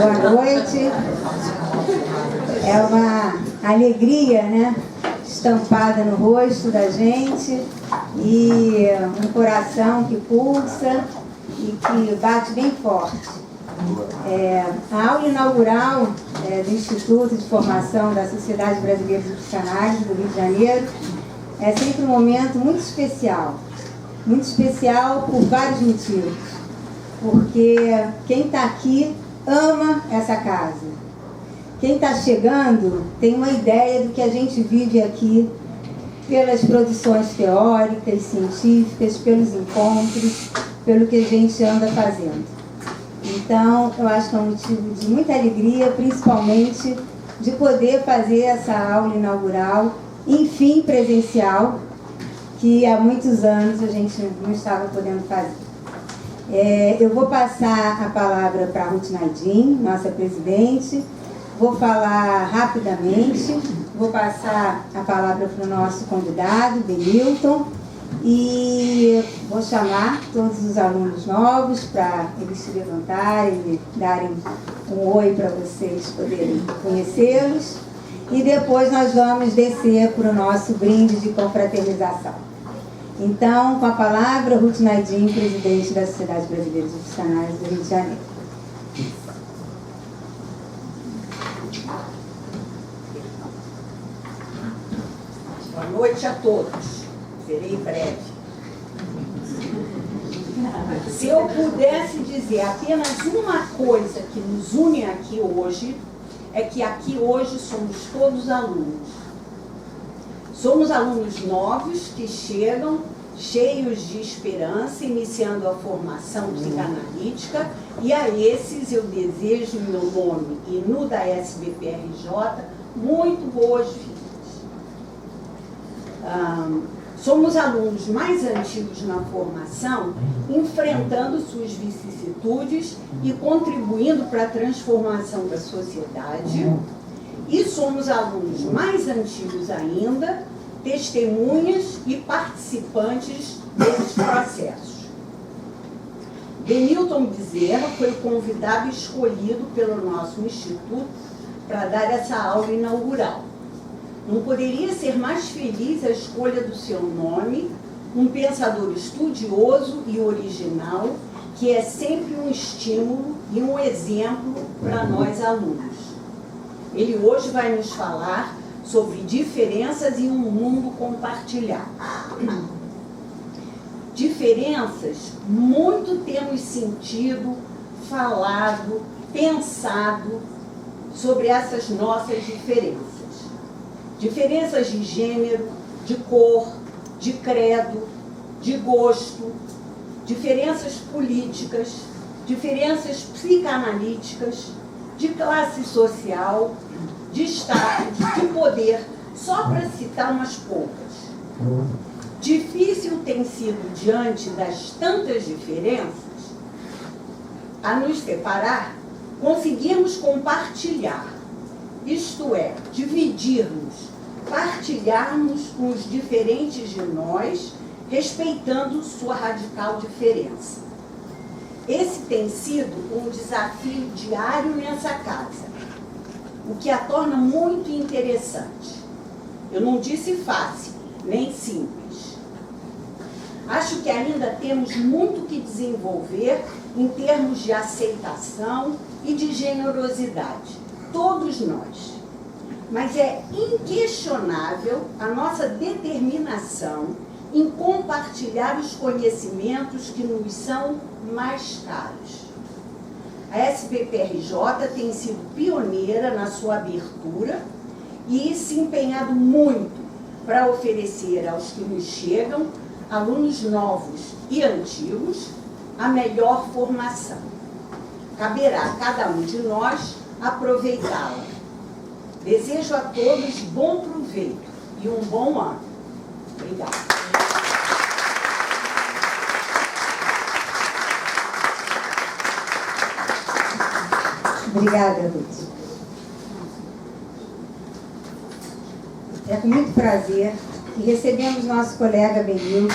Boa noite. É uma alegria, né, estampada no rosto da gente e um coração que pulsa e que bate bem forte. A aula inaugural do Instituto de Formação da Sociedade Brasileira de Psicanálise do Rio de Janeiro é sempre um momento muito especial por vários motivos, porque quem está aqui ama essa casa. Quem está chegando tem uma ideia do que a gente vive aqui pelas produções teóricas, científicas, pelos encontros, pelo que a gente anda fazendo. Então, eu acho que é um motivo de muita alegria, principalmente de poder fazer essa aula inaugural, enfim, presencial, que há muitos anos a gente não estava podendo fazer. Eu vou passar a palavra para a Ruth Naidin, nossa presidente. Vou falar rapidamente, vou passar a palavra para o nosso convidado, Benilton, e vou chamar todos os alunos novos para eles se levantarem e darem um oi para vocês poderem conhecê-los. E depois nós vamos descer para o nosso brinde de confraternização. Então, com a palavra, Ruth Naidin, presidente da Sociedade Brasileira de Psicanálise do Rio de Janeiro. Boa noite a todos. Serei breve. Se eu pudesse dizer apenas uma coisa que nos une aqui hoje, é que aqui hoje somos todos alunos. Somos alunos novos que chegam cheios de esperança, iniciando a formação psicanalítica, e a esses eu desejo, em meu nome e no da SBPRJ, muito boas-vindas. Somos alunos mais antigos na formação, enfrentando suas vicissitudes e contribuindo para a transformação da sociedade. E somos alunos mais antigos ainda, testemunhas e participantes desses processos. Benilton Bezerra foi o convidado escolhido pelo nosso instituto para dar essa aula inaugural. Não poderia ser mais feliz a escolha do seu nome, um pensador estudioso e original, que é sempre um estímulo e um exemplo para nós alunos. Ele hoje vai nos falar sobre diferenças em um mundo compartilhado. Diferenças, muito temos sentido, falado, pensado sobre essas nossas diferenças. Diferenças de gênero, de cor, de credo, de gosto, diferenças políticas, diferenças psicanalíticas, de classe social, de status, de poder, só para citar umas poucas. Difícil tem sido, diante das tantas diferenças, a nos separar, conseguirmos compartilhar, isto é, dividirmos, partilharmos com os diferentes de nós, respeitando sua radical diferença. Esse tem sido um desafio diário nessa casa, o que a torna muito interessante. Eu não disse fácil, nem simples. Acho que ainda temos muito que desenvolver em termos de aceitação e de generosidade, todos nós. Mas é inquestionável a nossa determinação em compartilhar os conhecimentos que nos são mais caros. A SBPRJ tem sido pioneira na sua abertura e se empenhado muito para oferecer aos que nos chegam, alunos novos e antigos, a melhor formação. Caberá a cada um de nós aproveitá-la. Desejo a todos bom proveito e um bom ano. Obrigada. Obrigada, Ruth. É com muito prazer que recebemos nosso colega Benilton,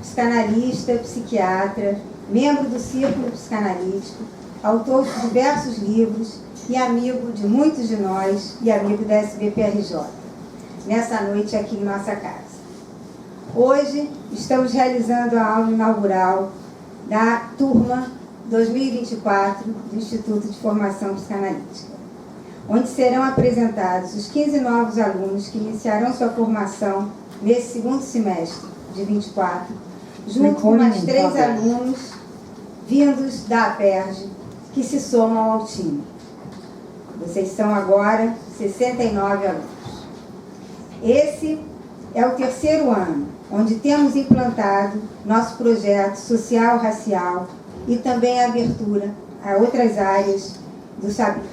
psicanalista, psiquiatra, membro do Círculo Psicanalítico, autor de diversos livros e amigo de muitos de nós e amigo da SBPRJ, nessa noite aqui em nossa casa. Hoje estamos realizando a aula inaugural da turma 2024 do Instituto de Formação Psicanalítica, onde serão apresentados os 15 novos alunos que iniciarão sua formação nesse segundo semestre de 24, junto com mais 3 alunos vindos da APERJ, que se somam ao time. Vocês são agora 69 alunos. Esse é o 3º ano, onde temos implantado nosso projeto social-racial e também a abertura a outras áreas do saber.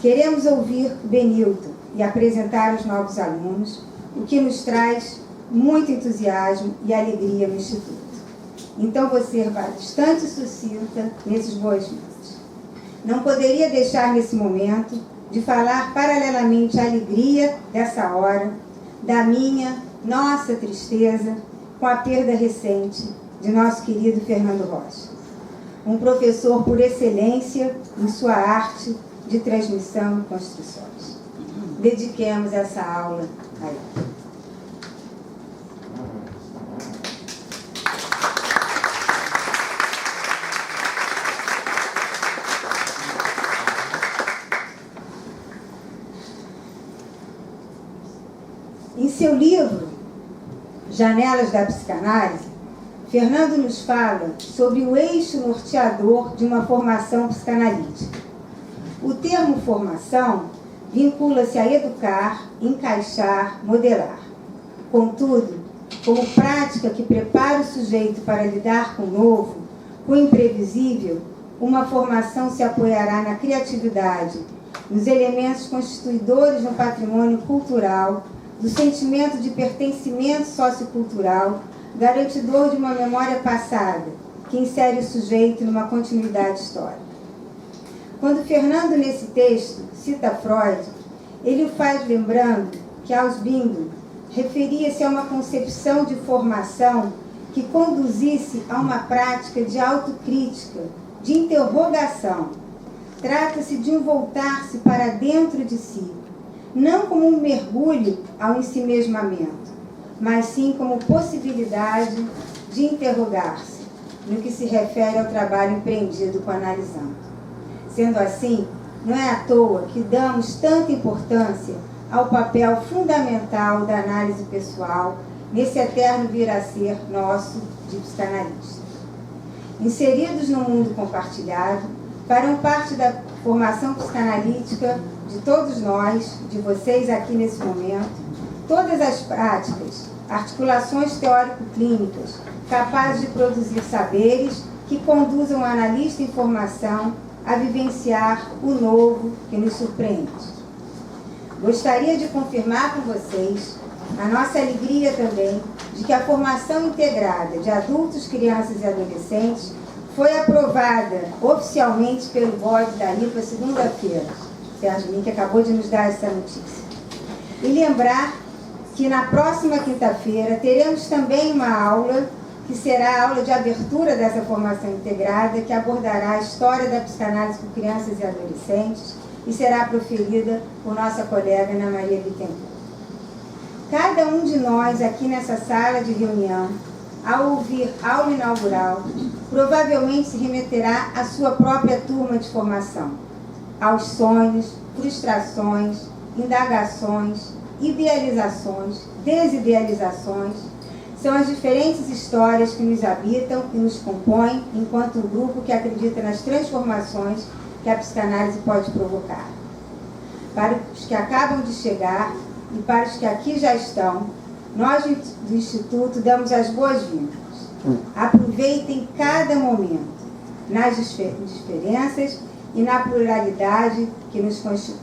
Queremos ouvir Benilton e apresentar os novos alunos, o que nos traz muito entusiasmo e alegria no Instituto. Então, vou ser bastante sucinta nesses boas-vindas. Não poderia deixar nesse momento de falar paralelamente à alegria dessa hora, da nossa tristeza com a perda recente de nosso querido Fernando Rocha, um professor por excelência em sua arte de transmissão e construções. Dediquemos essa aula a ele. Em seu livro, Janelas da Psicanálise, Fernando nos fala sobre o eixo norteador de uma formação psicanalítica. O termo formação vincula-se a educar, encaixar, modelar. Contudo, como prática que prepara o sujeito para lidar com o novo, com o imprevisível, uma formação se apoiará na criatividade, nos elementos constituidores do patrimônio cultural, do sentimento de pertencimento sociocultural, garantidor de uma memória passada, que insere o sujeito numa continuidade histórica. Quando Fernando, nesse texto, cita Freud, ele o faz lembrando que Ausbinden referia-se a uma concepção de formação que conduzisse a uma prática de autocrítica, de interrogação. Trata-se de um voltar-se para dentro de si, não como um mergulho ao ensimesmamento, mas sim como possibilidade de interrogar-se no que se refere ao trabalho empreendido com analisando. Sendo assim, não é à toa que damos tanta importância ao papel fundamental da análise pessoal nesse eterno vir a ser nosso de psicanalista. Inseridos no mundo compartilhado, farão parte da formação psicanalítica de todos nós, de vocês aqui nesse momento, todas as práticas, articulações teórico-clínicas capazes de produzir saberes que conduzam o analista em formação a vivenciar o novo que nos surpreende. Gostaria de confirmar com vocês a nossa alegria também de que a formação integrada de adultos, crianças e adolescentes foi aprovada oficialmente pelo BOD da IPA segunda-feira. Sérgio Link acabou de nos dar essa notícia. E lembrar que na próxima quinta-feira teremos também uma aula, que será a aula de abertura dessa formação integrada, que abordará a história da psicanálise por crianças e adolescentes e será proferida por nossa colega Ana Maria Bittencourt. Cada um de nós aqui nessa sala de reunião, ao ouvir a aula inaugural, provavelmente se remeterá à sua própria turma de formação, aos sonhos, frustrações, indagações, idealizações, desidealizações. São as diferentes histórias que nos habitam e nos compõem enquanto um grupo que acredita nas transformações que a psicanálise pode provocar. Para os que acabam de chegar e para os que aqui já estão, nós do Instituto damos as boas-vindas. Aproveitem cada momento, nas diferenças e na pluralidade que nos constitui.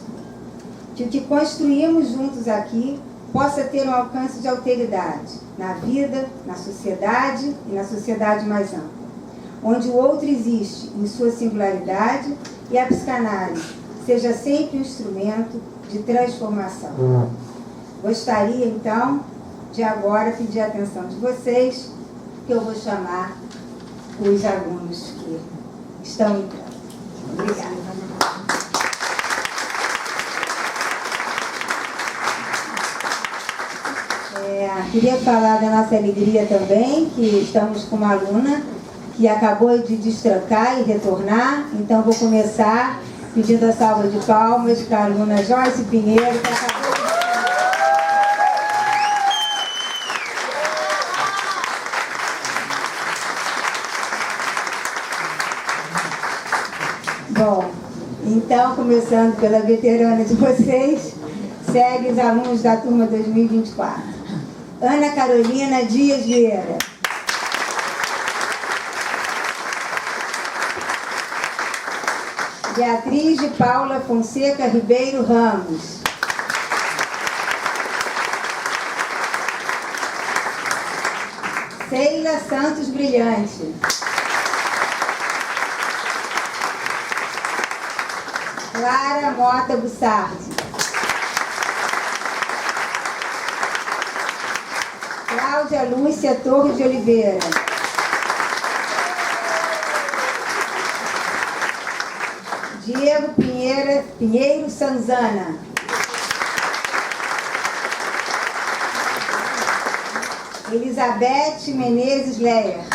Que o que construímos juntos aqui possa ter um alcance de alteridade na vida, na sociedade e na sociedade mais ampla, onde o outro existe em sua singularidade e a psicanálise seja sempre um instrumento de transformação. Gostaria, então, de agora pedir a atenção de vocês, que eu vou chamar os alunos que estão entrando. Obrigada. Queria falar da nossa alegria também, que estamos com uma aluna que acabou de destrancar e retornar. Então vou começar pedindo a salva de palmas para a aluna Joyce Pinheiro, que acabou de Bom, então, começando pela veterana de vocês, segue os alunos da turma 2024. Ana Carolina Dias Vieira. Beatriz de Paula Fonseca Ribeiro Ramos. Sheila Santos Brilhante. Clara Mota Bussardi. Cláudia Lúcia Torres de Oliveira. Diego Pinheiro Sanzana. Elizabeth Menezes Leia.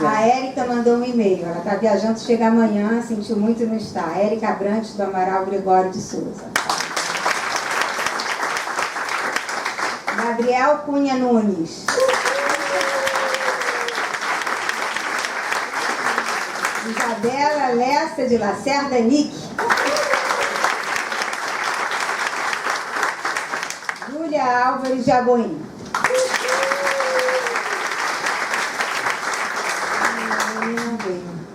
A Érica mandou um e-mail. Ela está viajando, chega amanhã, sentiu muito não estar. Érica Abrantes do Amaral Gregório de Souza. Gabriel Cunha Nunes. Isabela Lessa de Lacerda Nick. Júlia Álvares de Aboim.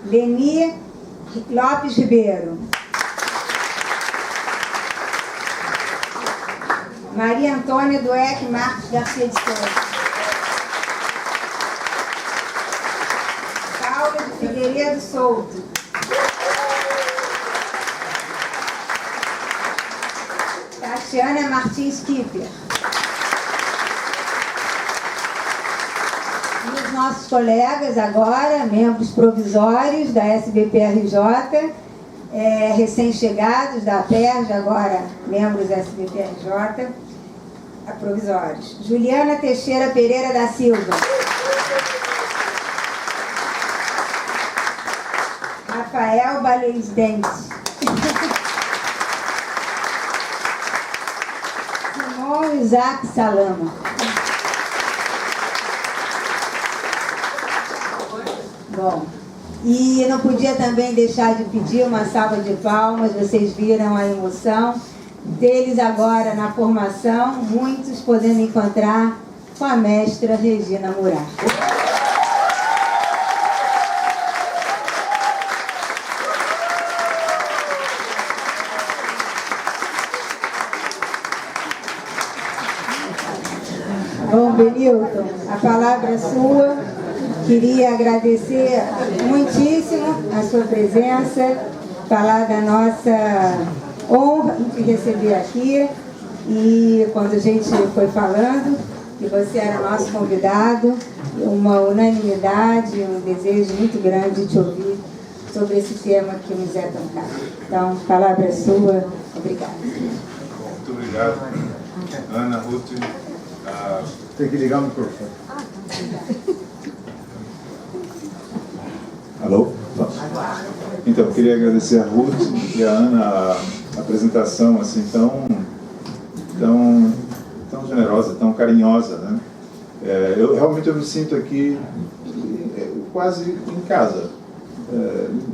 Leni Lopes Ribeiro. Maria Antônia Dueck Marques Garcia de Souza. Paula de Figueiredo Souto. Tatiana Martins Kipper. E os nossos colegas agora, membros provisórios da SBPRJ, recém-chegados da PERJ, agora membros da SBPRJ, provisórios. Juliana Teixeira Pereira da Silva. Rafael Baleisdente. Simão Isaac Salama. Bom, e não podia também deixar de pedir uma salva de palmas. Vocês viram a emoção deles agora na formação, muitos podendo encontrar com a mestra Regina Murat. Bom, Benilton, a palavra é sua. Queria agradecer muitíssimo a sua presença, falar da nossa honra de receber aqui. E quando a gente foi falando que você era nosso convidado, uma unanimidade, um desejo muito grande de te ouvir sobre esse tema que nos é tão caro. Então, a palavra é sua. Obrigada. Muito obrigado, Ana, Ruth. Tem que ligar o microfone. Alô? Então, eu queria agradecer a Ruth e a Ana a apresentação assim tão generosa, tão carinhosa, né? Eu realmente me sinto aqui quase em casa,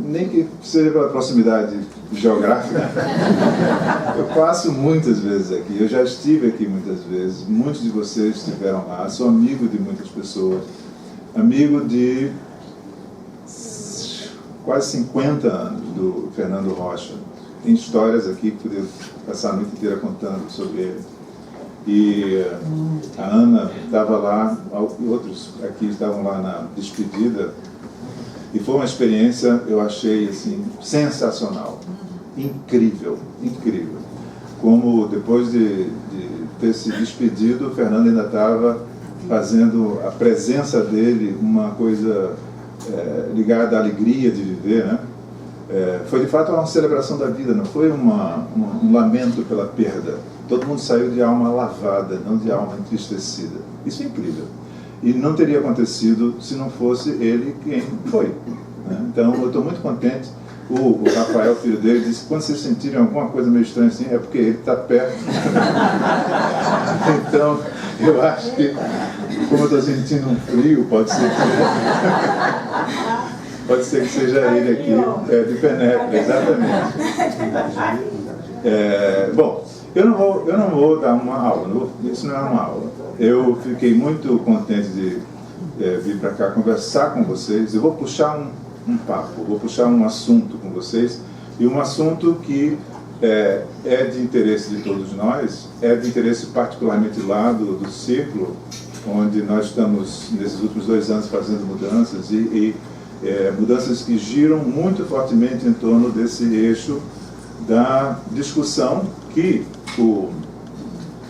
nem que seja pela proximidade geográfica. Eu passo muitas vezes aqui, eu já estive aqui muitas vezes, muitos de vocês estiveram lá, sou amigo de muitas pessoas, amigo de quase 50 anos do Fernando Rocha. Tem histórias aqui que poderia passar a noite inteira contando sobre ele. E a Ana estava lá, outros aqui estavam lá na despedida, e foi uma experiência, eu achei assim, sensacional, incrível, incrível. Como depois de ter se despedido, o Fernando ainda estava fazendo a presença dele uma coisa ligada à alegria de viver, né? Foi de fato uma celebração da vida, não foi um lamento pela perda. Todo mundo saiu de alma lavada, não de alma entristecida. Isso é incrível. E não teria acontecido se não fosse ele quem foi, né? Então eu estou muito contente. O Rafael, filho dele, disse que quando vocês sentirem alguma coisa meio estranha assim, é porque ele está perto. Então, eu acho que, como eu estou sentindo um frio, pode ser que seja ele aqui, de Penélope, exatamente. Bom, eu não vou dar uma aula, isso não é uma aula. Eu fiquei muito contente de vir para cá conversar com vocês. Eu vou puxar um papo, vou puxar um assunto com vocês, e um assunto que é de interesse de todos nós, é de interesse particularmente lá do círculo, onde nós estamos, nesses últimos 2 anos, fazendo mudanças, mudanças que giram muito fortemente em torno desse eixo da discussão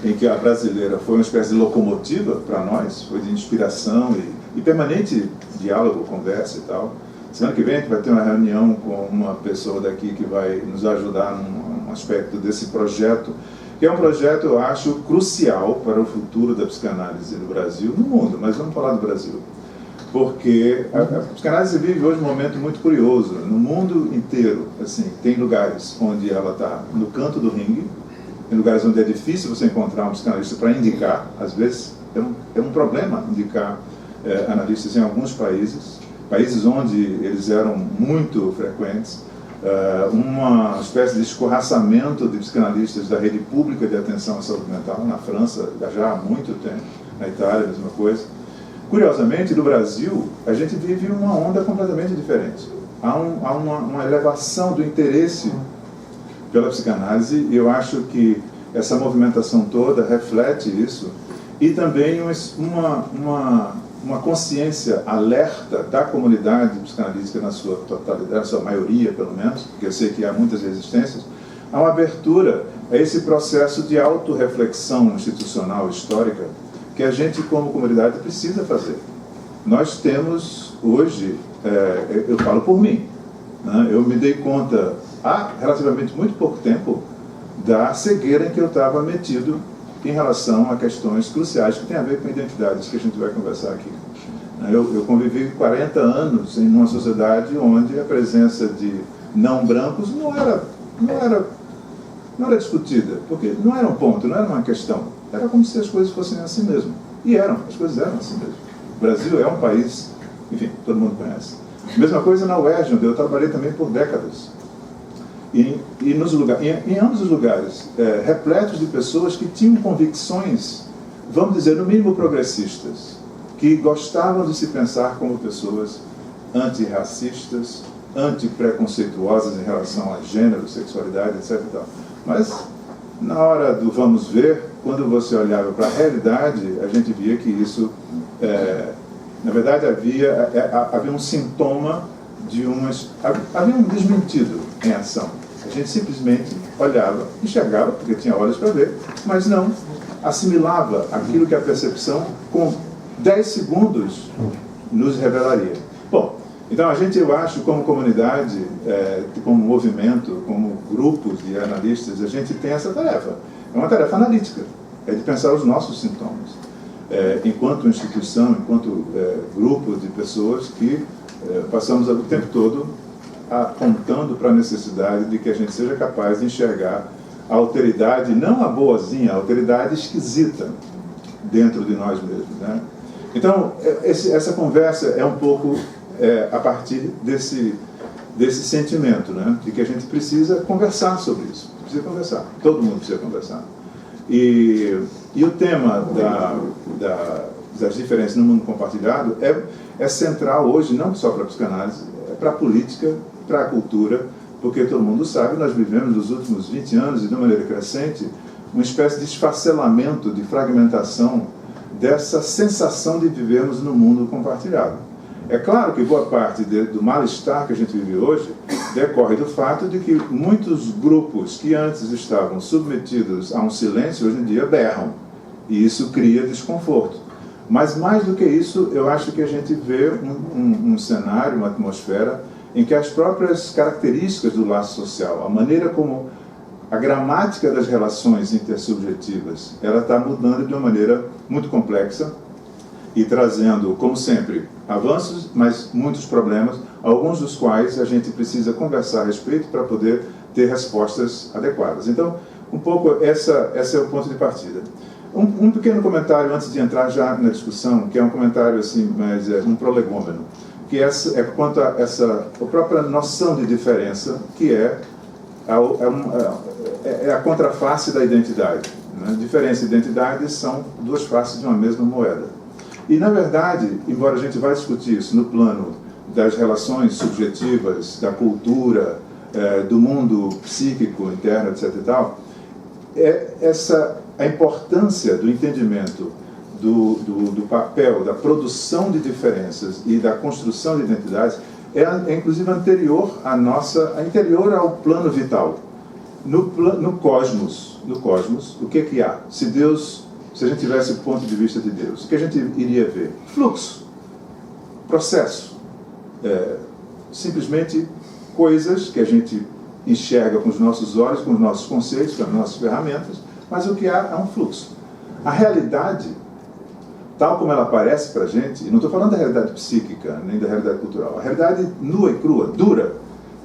em que a brasileira foi uma espécie de locomotiva para nós, foi de inspiração e permanente diálogo, conversa e tal. Semana que vem a gente vai ter uma reunião com uma pessoa daqui que vai nos ajudar num aspecto desse projeto, que é um projeto, eu acho, crucial para o futuro da psicanálise no Brasil, no mundo, mas vamos falar do Brasil. Porque a psicanálise vive hoje um momento muito curioso. No mundo inteiro, assim, tem lugares onde ela está no canto do ringue, tem lugares onde é difícil você encontrar um psicanalista para indicar. Às vezes é um problema indicar analistas em alguns países onde eles eram muito frequentes, uma espécie de escorraçamento de psicanalistas da rede pública de atenção à saúde mental, na França já há muito tempo, na Itália a mesma coisa. Curiosamente, no Brasil, a gente vive uma onda completamente diferente. Há uma elevação do interesse pela psicanálise, e eu acho que essa movimentação toda reflete isso, e também uma consciência alerta da comunidade psicanalítica na sua totalidade, na sua maioria pelo menos, porque eu sei que há muitas resistências, há uma abertura a esse processo de autorreflexão institucional, histórica, que a gente como comunidade precisa fazer. Nós temos hoje, eu falo por mim, né, eu me dei conta há relativamente muito pouco tempo da cegueira em que eu estava metido em relação a questões cruciais que têm a ver com identidades, que a gente vai conversar aqui. Eu convivi 40 anos em uma sociedade onde a presença de não brancos não era discutida, porque não era um ponto, não era uma questão. Era como se as coisas fossem assim mesmo. E as coisas eram assim mesmo. O Brasil é um país, enfim, todo mundo conhece. Mesma coisa na UERJ, onde eu trabalhei também por décadas. Em ambos os lugares, repletos de pessoas que tinham convicções, vamos dizer, no mínimo progressistas, que gostavam de se pensar como pessoas antirracistas, antipreconceituosas em relação a gênero, sexualidade, etc. E tal. Mas, na hora do vamos ver, quando você olhava para a realidade, a gente via que isso, na verdade, havia um sintoma havia um desmentido em ação. A gente simplesmente olhava, enxergava, porque tinha olhos para ver, mas não assimilava aquilo que a percepção, com 10 segundos, nos revelaria. Bom, então a gente, eu acho, como comunidade, como movimento, como grupos de analistas, a gente tem essa tarefa. É uma tarefa analítica, é de pensar os nossos sintomas. Enquanto instituição, enquanto grupo de pessoas que passamos o tempo todo apontando para a necessidade de que a gente seja capaz de enxergar a alteridade, não a boazinha, a alteridade esquisita dentro de nós mesmos, né? Então, essa conversa é um pouco a partir desse sentimento, né? De que a gente precisa conversar sobre isso. Precisa conversar. Todo mundo precisa conversar. E o tema das diferenças no mundo compartilhado é central hoje, não só para a psicanálise, para a política, para a cultura, porque todo mundo sabe, nós vivemos nos últimos 20 anos, e de maneira crescente, uma espécie de esfacelamento, de fragmentação dessa sensação de vivermos no mundo compartilhado. É claro que boa parte do mal-estar que a gente vive hoje decorre do fato de que muitos grupos que antes estavam submetidos a um silêncio, hoje em dia berram, e isso cria desconforto. Mas mais do que isso, eu acho que a gente vê um cenário, uma atmosfera, em que as próprias características do laço social, a maneira como a gramática das relações intersubjetivas, ela está mudando de uma maneira muito complexa e trazendo, como sempre, avanços, mas muitos problemas, alguns dos quais a gente precisa conversar a respeito para poder ter respostas adequadas. Então, um pouco esse é o ponto de partida. Um pequeno comentário antes de entrar já na discussão, que é um comentário assim, mas é um prolegômeno, que é quanto a a própria noção de diferença, que é a contraface da identidade. Né? Diferença e identidade são duas faces de uma mesma moeda. E, na verdade, embora a gente vá discutir isso no plano das relações subjetivas, da cultura, do mundo psíquico, interno, etc. e tal, a importância do entendimento do papel, da produção de diferenças e da construção de identidades é inclusive anterior anterior ao plano vital. No cosmos, o que há? Se a gente tivesse o ponto de vista de Deus, o que a gente iria ver? Fluxo, processo, simplesmente coisas que a gente enxerga com os nossos olhos, com os nossos conceitos, com as nossas ferramentas, mas o que há é um fluxo. A realidade, tal como ela aparece para a gente, e não estou falando da realidade psíquica, nem da realidade cultural, a realidade nua e crua, dura,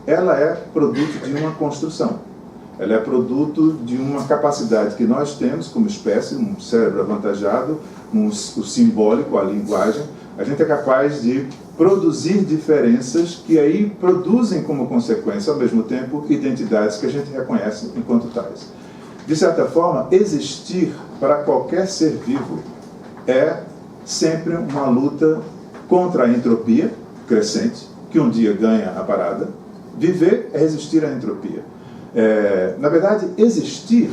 ela é produto de uma construção. Ela é produto de uma capacidade que nós temos como espécie, um cérebro avantajado, o simbólico, a linguagem. A gente é capaz de produzir diferenças que aí produzem como consequência, ao mesmo tempo, identidades que a gente reconhece enquanto tais. De certa forma, existir para qualquer ser vivo é sempre uma luta contra a entropia crescente, que um dia ganha a parada. Viver é resistir à entropia. Na verdade, existir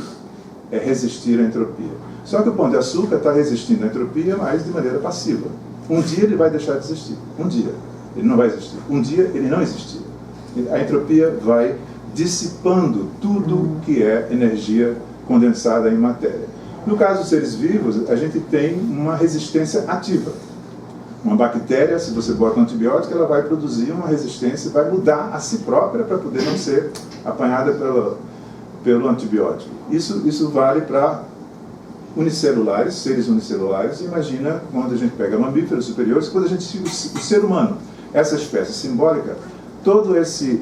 é resistir à entropia. Só que o Pão de Açúcar está resistindo à entropia, mas de maneira passiva. Um dia ele vai deixar de existir. Um dia. Ele não vai existir. Um dia ele não existir. A entropia vai dissipando tudo que é energia condensada em matéria. No caso dos seres vivos, a gente tem uma resistência ativa. Uma bactéria, se você bota um antibiótico, ela vai produzir uma resistência, vai mudar a si própria para poder não ser apanhada pelo antibiótico. Isso vale para unicelulares, seres unicelulares. Imagina quando a gente pega mamíferos superiores, quando a gente o ser humano, essa espécie simbólica, todo esse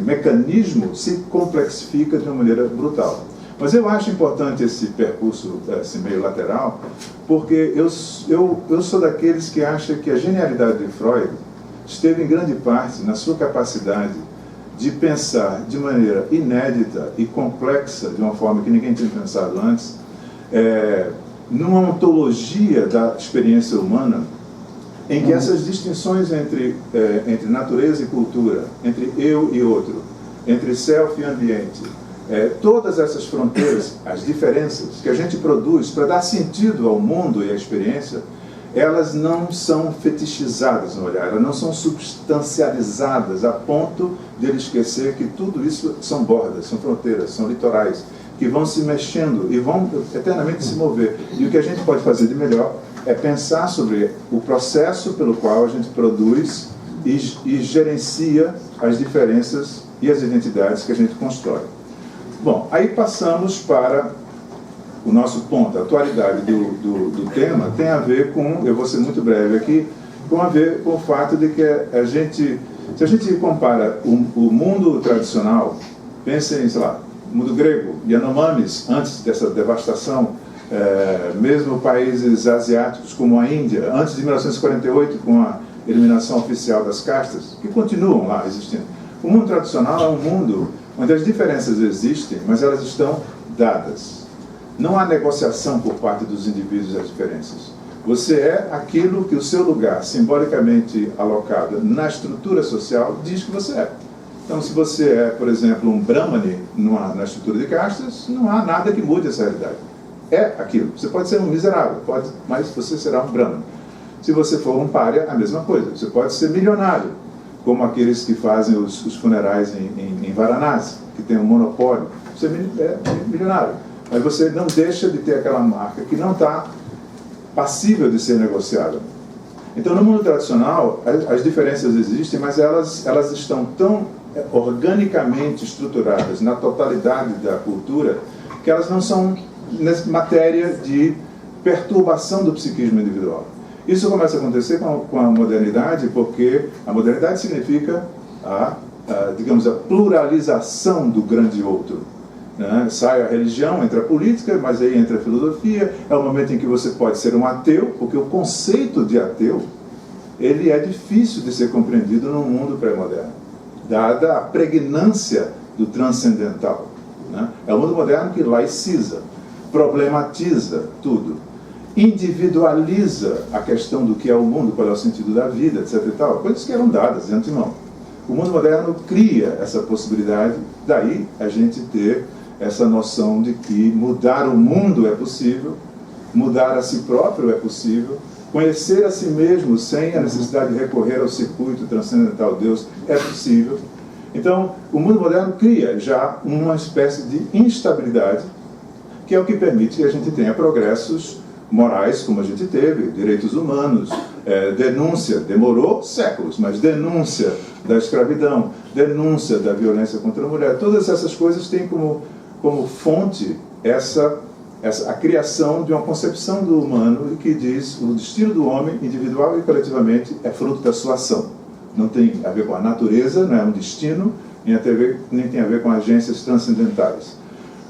mecanismo se complexifica de uma maneira brutal. Mas eu acho importante esse percurso meio lateral, porque eu sou daqueles que acham que a genialidade de Freud esteve em grande parte na sua capacidade de pensar de maneira inédita e complexa, de uma forma que ninguém tinha pensado antes, numa ontologia da experiência humana, em que essas distinções entre natureza e cultura, entre eu e outro, entre self e ambiente, todas essas fronteiras, as diferenças que a gente produz para dar sentido ao mundo e à experiência, elas não são fetichizadas no olhar, elas não são substancializadas a ponto de ele esquecer que tudo isso são bordas, são fronteiras, são litorais, que vão se mexendo e vão eternamente se mover. E o que a gente pode fazer de melhor é pensar sobre o processo pelo qual a gente produz e gerencia as diferenças e as identidades que a gente constrói. Bom, aí passamos para o nosso ponto. A atualidade do tema tem a ver com, eu vou ser muito breve aqui, com a ver com o fato de que se a gente compara o mundo tradicional, pensem, sei lá, o mundo grego, Yanomamis, antes dessa devastação, mesmo países asiáticos como a Índia, antes de 1948, com a eliminação oficial das castas, que continuam lá existindo. O mundo tradicional é um mundo onde as diferenças existem, mas elas estão dadas. Não há negociação por parte dos indivíduos das diferenças. Você é aquilo que o seu lugar, simbolicamente alocado na estrutura social, diz que você é. Então, se você é, por exemplo, um Brahmane na estrutura de castas, não há nada que mude essa realidade. É aquilo. Você pode ser um miserável, mas você será um Brahmane. Se você for um pária, a mesma coisa. Você pode ser milionário, como aqueles que fazem os funerais em Varanasi, que tem um monopólio. Você é milionário, mas você não deixa de ter aquela marca que não está passível de ser negociável. Então, no mundo tradicional, as diferenças existem, mas elas estão tão organicamente estruturadas na totalidade da cultura que elas não são matéria de perturbação do psiquismo individual. Isso começa a acontecer com a modernidade, porque a modernidade significa digamos, a pluralização do grande outro. Né? Sai a religião, entra a política, mas aí entra a filosofia. É o momento em que você pode ser um ateu, porque o conceito de ateu ele é difícil de ser compreendido no mundo pré-moderno, dada a pregnância do transcendental. Né? É o mundo moderno que laiciza, problematiza tudo, individualiza a questão do que é o mundo, qual é o sentido da vida, etc. e tal, coisas que eram dadas de antemão. O mundo moderno cria essa possibilidade, daí a gente ter essa noção de que mudar o mundo é possível, mudar a si próprio é possível, conhecer a si mesmo sem a necessidade de recorrer ao circuito transcendental Deus é possível. Então, o mundo moderno cria já uma espécie de instabilidade, que é o que permite que a gente tenha progressos morais, como a gente teve, direitos humanos, denúncia, demorou séculos, mas denúncia da escravidão, denúncia da violência contra a mulher, todas essas coisas têm como fonte a criação de uma concepção do humano que diz o destino do homem, individual e coletivamente, é fruto da sua ação. Não tem a ver com a natureza, não é um destino, nem tem a ver com agências transcendentais.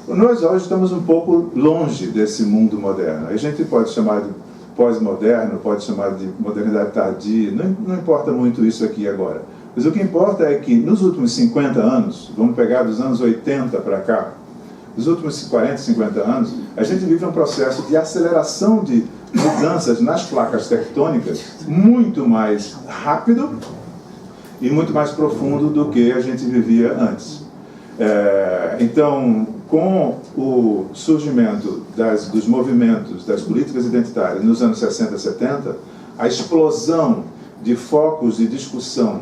Nós hoje estamos um pouco longe desse mundo moderno. A gente pode chamar de pós-moderno, pode chamar de modernidade tardia, não importa muito isso aqui agora. Mas o que importa é que nos últimos 50 anos, vamos pegar dos anos 80 para cá, nos últimos 40, 50 anos, a gente vive um processo de aceleração de mudanças nas placas tectônicas muito mais rápido e muito mais profundo do que a gente vivia antes. Então, com o surgimento dos movimentos, das políticas identitárias nos anos 60 e 70, a explosão de focos de discussão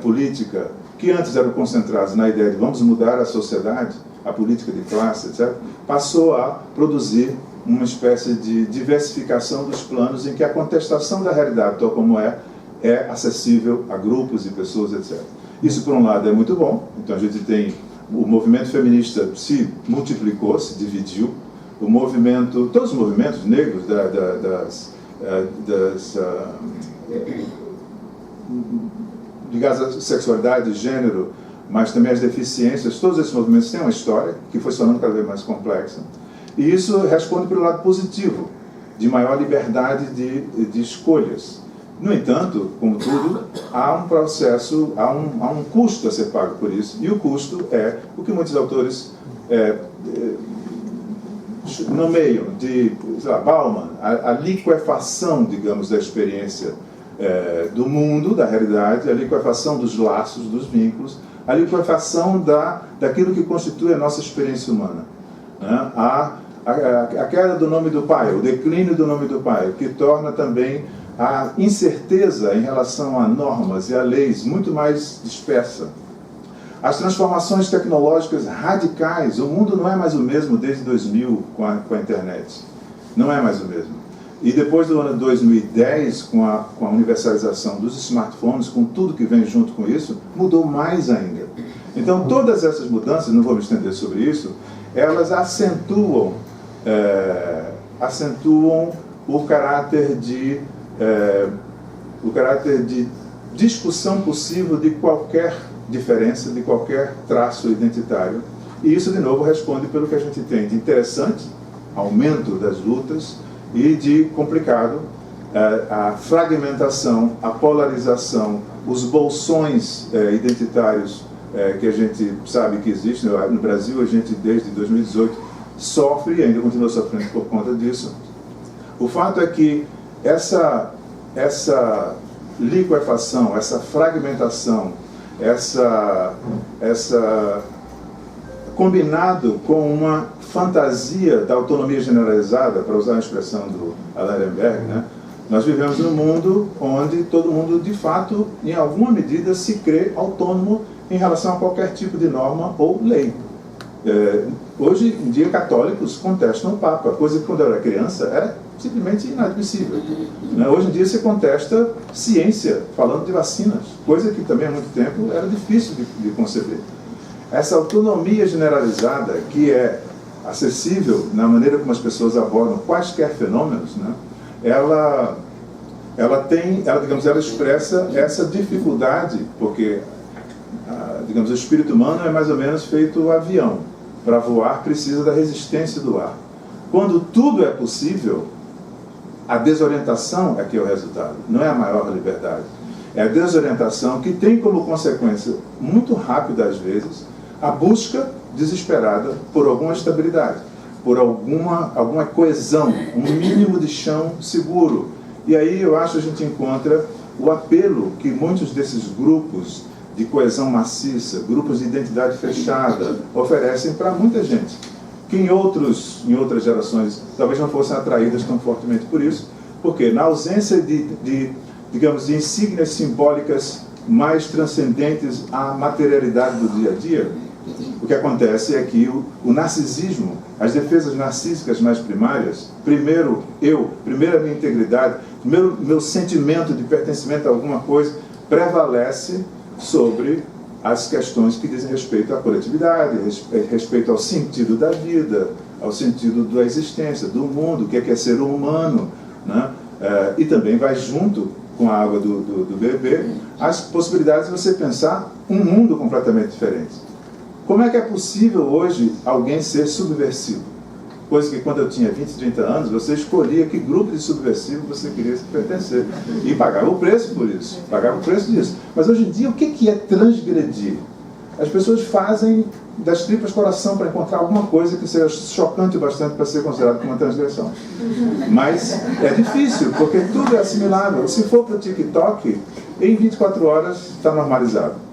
política que antes eram concentrados na ideia de vamos mudar a sociedade, a política de classe, etc., passou a produzir uma espécie de diversificação dos planos em que a contestação da realidade, tal como é acessível a grupos e pessoas, etc. Isso, por um lado, é muito bom. Então, a gente tem o movimento feminista se multiplicou, se dividiu. Todos os movimentos negros ligados à sexualidade, gênero, mas também as deficiências, todos esses movimentos têm uma história que foi se tornando cada vez mais complexa. E isso responde pelo lado positivo, de maior liberdade de escolhas. No entanto, como tudo, há um processo, há um custo a ser pago por isso, e o custo é o que muitos autores nomeiam de, sei lá, Bauman, a liquefação, digamos, da experiência do mundo, da realidade, a liquefação dos laços, dos vínculos, a liquefação daquilo que constitui a nossa experiência humana. Né? A queda do nome do pai, o declínio do nome do pai, que torna também a incerteza em relação a normas e a leis muito mais dispersa. As transformações tecnológicas radicais, o mundo não é mais o mesmo desde 2000 com a internet. Não é mais o mesmo. E depois do ano 2010, com a universalização dos smartphones, com tudo que vem junto com isso, mudou mais ainda. Então, todas essas mudanças, não vou me estender sobre isso, elas acentuam o caráter de discussão possível de qualquer diferença, de qualquer traço identitário. E isso, de novo, responde pelo que a gente tem de interessante, aumento das lutas, e de complicado, a fragmentação, a polarização, os bolsões identitários que a gente sabe que existem. No Brasil, a gente, desde 2018, sofre e ainda continua sofrendo por conta disso. O fato é que essa liquefação, essa fragmentação, combinado com uma fantasia da autonomia generalizada, para usar a expressão do Alain Ehrenberg, né? Nós vivemos num mundo onde todo mundo, de fato, em alguma medida, se crê autônomo em relação a qualquer tipo de norma ou lei. Hoje em dia, católicos contestam o Papa, coisa que quando eu era criança era simplesmente inadmissível. Hoje em dia se contesta ciência, falando de vacinas, coisa que também há muito tempo era difícil de conceber. Essa autonomia generalizada, que é acessível na maneira como as pessoas abordam quaisquer fenômenos, né, ela expressa essa dificuldade, porque digamos, o espírito humano é mais ou menos feito o avião. Para voar precisa da resistência do ar. Quando tudo é possível, a desorientação é que é o resultado, não é a maior liberdade. É a desorientação que tem como consequência, muito rápida às vezes, a busca desesperada por alguma estabilidade, por alguma coesão, um mínimo de chão seguro. E aí eu acho que a gente encontra o apelo que muitos desses grupos de coesão maciça, grupos de identidade fechada, oferecem para muita gente, que em outras gerações talvez não fossem atraídas tão fortemente por isso, porque na ausência de insígnias simbólicas mais transcendentes à materialidade do dia a dia, o que acontece é que o narcisismo, as defesas narcísicas mais primárias, primeiro a minha integridade, primeiro meu sentimento de pertencimento a alguma coisa, prevalece sobre as questões que dizem respeito à coletividade, respeito ao sentido da vida, ao sentido da existência, do mundo, o que é ser humano, né? E também vai junto com a água do bebê as possibilidades de você pensar um mundo completamente diferente. Como é que é possível hoje alguém ser subversivo? Coisa que quando eu tinha 20, 30 anos, você escolhia que grupo de subversivo você queria pertencer. E pagava o preço por isso, pagava o preço disso. Mas hoje em dia, o que é transgredir? As pessoas fazem das tripas coração para encontrar alguma coisa que seja chocante o bastante para ser considerado como uma transgressão. Mas é difícil, porque tudo é assimilável. Se for para o TikTok, em 24 horas está normalizado.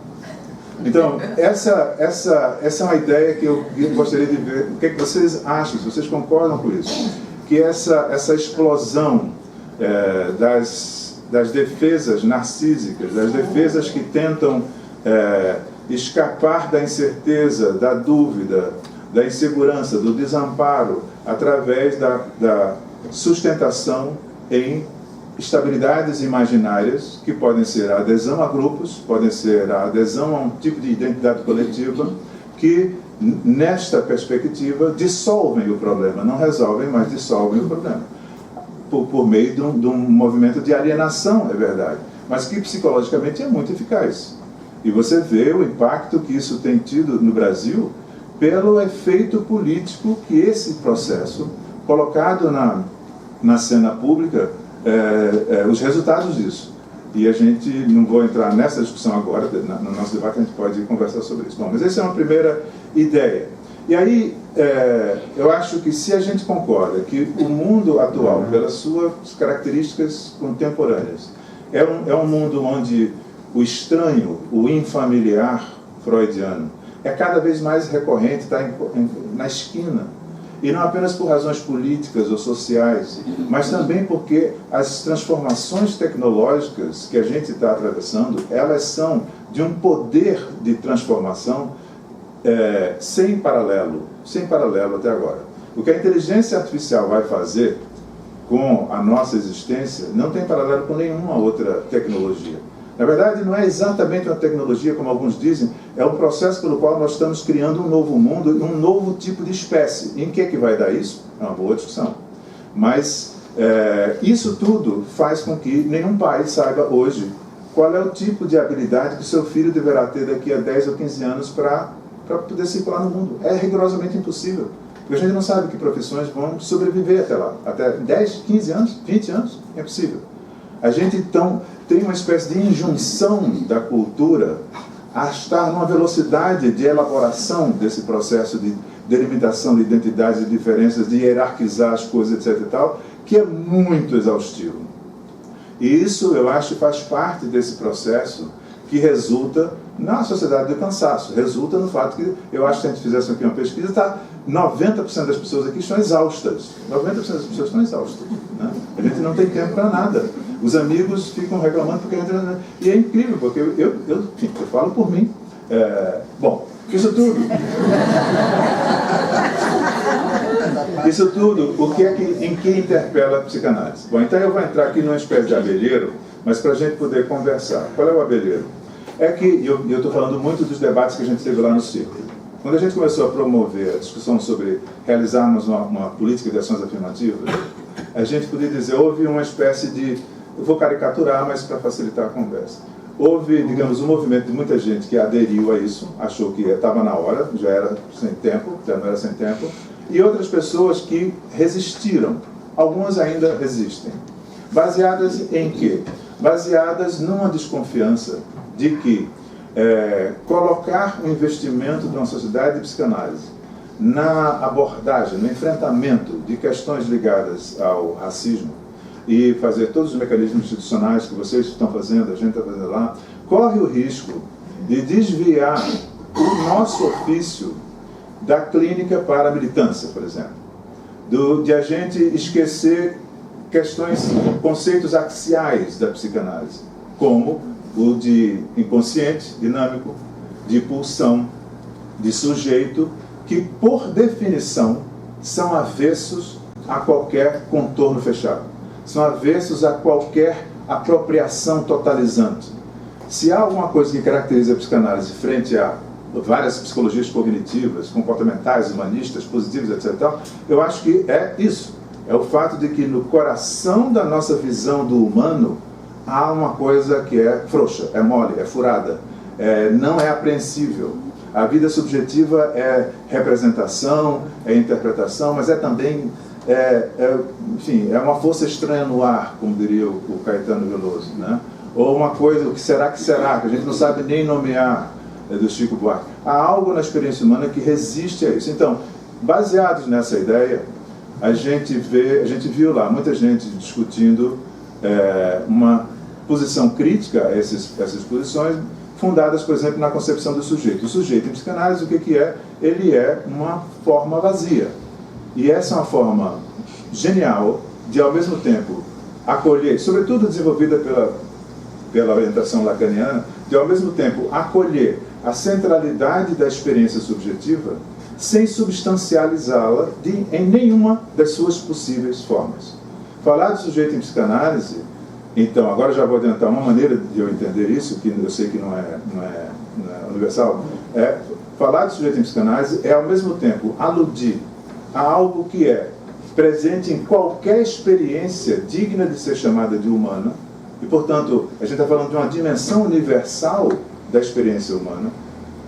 Então, essa é uma ideia que eu gostaria de ver. O que é que vocês acham, se vocês concordam com isso? Que essa explosão das defesas narcísicas, das defesas que tentam escapar da incerteza, da dúvida, da insegurança, do desamparo, através da sustentação em estabilidades imaginárias, que podem ser a adesão a grupos, podem ser a adesão a um tipo de identidade coletiva, que, nesta perspectiva, dissolvem o problema, não resolvem, mas dissolvem o problema. Por meio de um movimento de alienação, é verdade, mas que psicologicamente é muito eficaz. E você vê o impacto que isso tem tido no Brasil pelo efeito político que esse processo, colocado na cena pública, os resultados disso. E a gente, não vou entrar nessa discussão agora, no nosso debate a gente pode conversar sobre isso. Bom, mas essa é uma primeira ideia. E aí, eu acho que se a gente concorda que o mundo atual, pelas suas características contemporâneas, é um mundo onde o estranho, o infamiliar freudiano, é cada vez mais recorrente, está na esquina. E não apenas por razões políticas ou sociais, mas também porque as transformações tecnológicas que a gente está atravessando, elas são de um poder de transformação sem paralelo até agora. O que a inteligência artificial vai fazer com a nossa existência não tem paralelo com nenhuma outra tecnologia. Na verdade, não é exatamente uma tecnologia, como alguns dizem, é um processo pelo qual nós estamos criando um novo mundo, um novo tipo de espécie. Em que vai dar isso? É uma boa discussão. Mas isso tudo faz com que nenhum pai saiba hoje qual é o tipo de habilidade que seu filho deverá ter daqui a 10 ou 15 anos para poder circular no mundo. É rigorosamente impossível. Porque a gente não sabe que profissões vão sobreviver até lá. Até 10, 15 anos, 20 anos, é impossível. A gente, então, tem uma espécie de injunção da cultura a estar numa velocidade de elaboração desse processo de delimitação de identidades e diferenças, de hierarquizar as coisas, etc. e tal, que é muito exaustivo. E isso, eu acho, faz parte desse processo que resulta na sociedade do cansaço. Resulta no fato que, eu acho que se a gente fizesse aqui uma pesquisa, 90% das pessoas aqui estão exaustas. 90% das pessoas estão exaustas. Né? A gente não tem tempo para nada. Os amigos ficam reclamando porque a gente não... E é incrível, porque eu falo por mim. Bom, isso tudo. Isso tudo, em que interpela a psicanálise? Bom, então eu vou entrar aqui numa espécie de abelheiro, mas para a gente poder conversar. Qual é o abelheiro? É que, eu estou falando muito dos debates que a gente teve lá no círculo. Quando a gente começou a promover a discussão sobre realizarmos uma política de ações afirmativas, a gente podia dizer, houve uma espécie de, eu vou caricaturar, mas para facilitar a conversa, houve, digamos, um movimento de muita gente que aderiu a isso, achou que estava na hora, já era sem tempo, já não era sem tempo, e outras pessoas que resistiram, algumas ainda resistem. Baseadas em quê? Baseadas numa desconfiança de que colocar o investimento de uma sociedade de psicanálise na abordagem, no enfrentamento de questões ligadas ao racismo e fazer todos os mecanismos institucionais que vocês estão fazendo, a gente está fazendo lá, corre o risco de desviar o nosso ofício da clínica para a militância, por exemplo. De a gente esquecer questões, conceitos axiais da psicanálise, como o de inconsciente, dinâmico, de pulsão, de sujeito, que, por definição, são avessos a qualquer contorno fechado. São avessos a qualquer apropriação totalizante. Se há alguma coisa que caracteriza a psicanálise frente a várias psicologias cognitivas, comportamentais, humanistas, positivas, etc., eu acho que é isso. É o fato de que no coração da nossa visão do humano há uma coisa que é frouxa, é mole, é furada, não é apreensível. A vida subjetiva é representação, é interpretação, mas é também, enfim, é uma força estranha no ar, como diria o Caetano Veloso, né? Ou uma coisa, o que será, que a gente não sabe nem nomear, do Chico Buarque. Há algo na experiência humana que resiste a isso. Então, baseados nessa ideia, a gente viu lá muita gente discutindo uma posição crítica a essas posições, fundadas, por exemplo, na concepção do sujeito. O sujeito em psicanálise, o que é? Ele é uma forma vazia. E essa é uma forma genial de, ao mesmo tempo, acolher, sobretudo desenvolvida pela orientação lacaniana, de, ao mesmo tempo, acolher a centralidade da experiência subjetiva sem substancializá-la em nenhuma das suas possíveis formas. Falar do sujeito em psicanálise, então, agora já vou adiantar uma maneira de eu entender isso, que eu sei que não é universal, falar do sujeito em psicanálise é, ao mesmo tempo, aludir a algo que é presente em qualquer experiência digna de ser chamada de humana, e, portanto, a gente está falando de uma dimensão universal da experiência humana.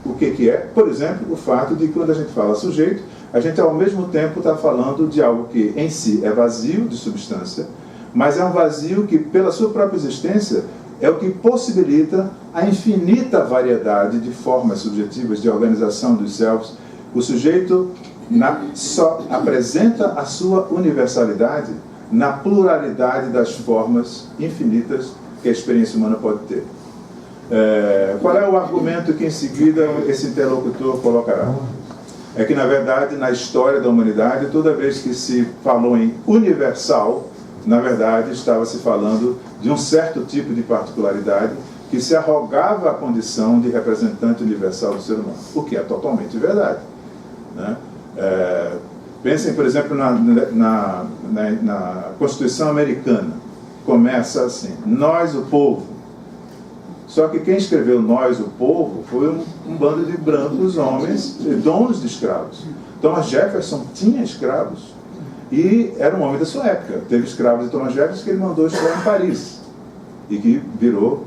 O que é? Por exemplo, o fato de que, quando a gente fala sujeito, a gente, ao mesmo tempo, está falando de algo que, em si, é vazio de substância, mas é um vazio que, pela sua própria existência, é o que possibilita a infinita variedade de formas subjetivas de organização dos selves. O sujeito só apresenta a sua universalidade na pluralidade das formas infinitas que a experiência humana pode ter. Qual é o argumento que, em seguida, esse interlocutor colocará? É que, na verdade, na história da humanidade, toda vez que se falou em universal, na verdade, estava se falando de um certo tipo de particularidade que se arrogava a condição de representante universal do ser humano, o que é totalmente verdade, né? Pensem, por exemplo, na Constituição Americana. Começa assim: nós, o povo. Só que quem escreveu nós, o povo, foi um bando de brancos homens, donos de escravos. Thomas Jefferson tinha escravos. E era um homem da sua época. Teve escravos de Thomas Jefferson que ele mandou estudar em Paris. E que virou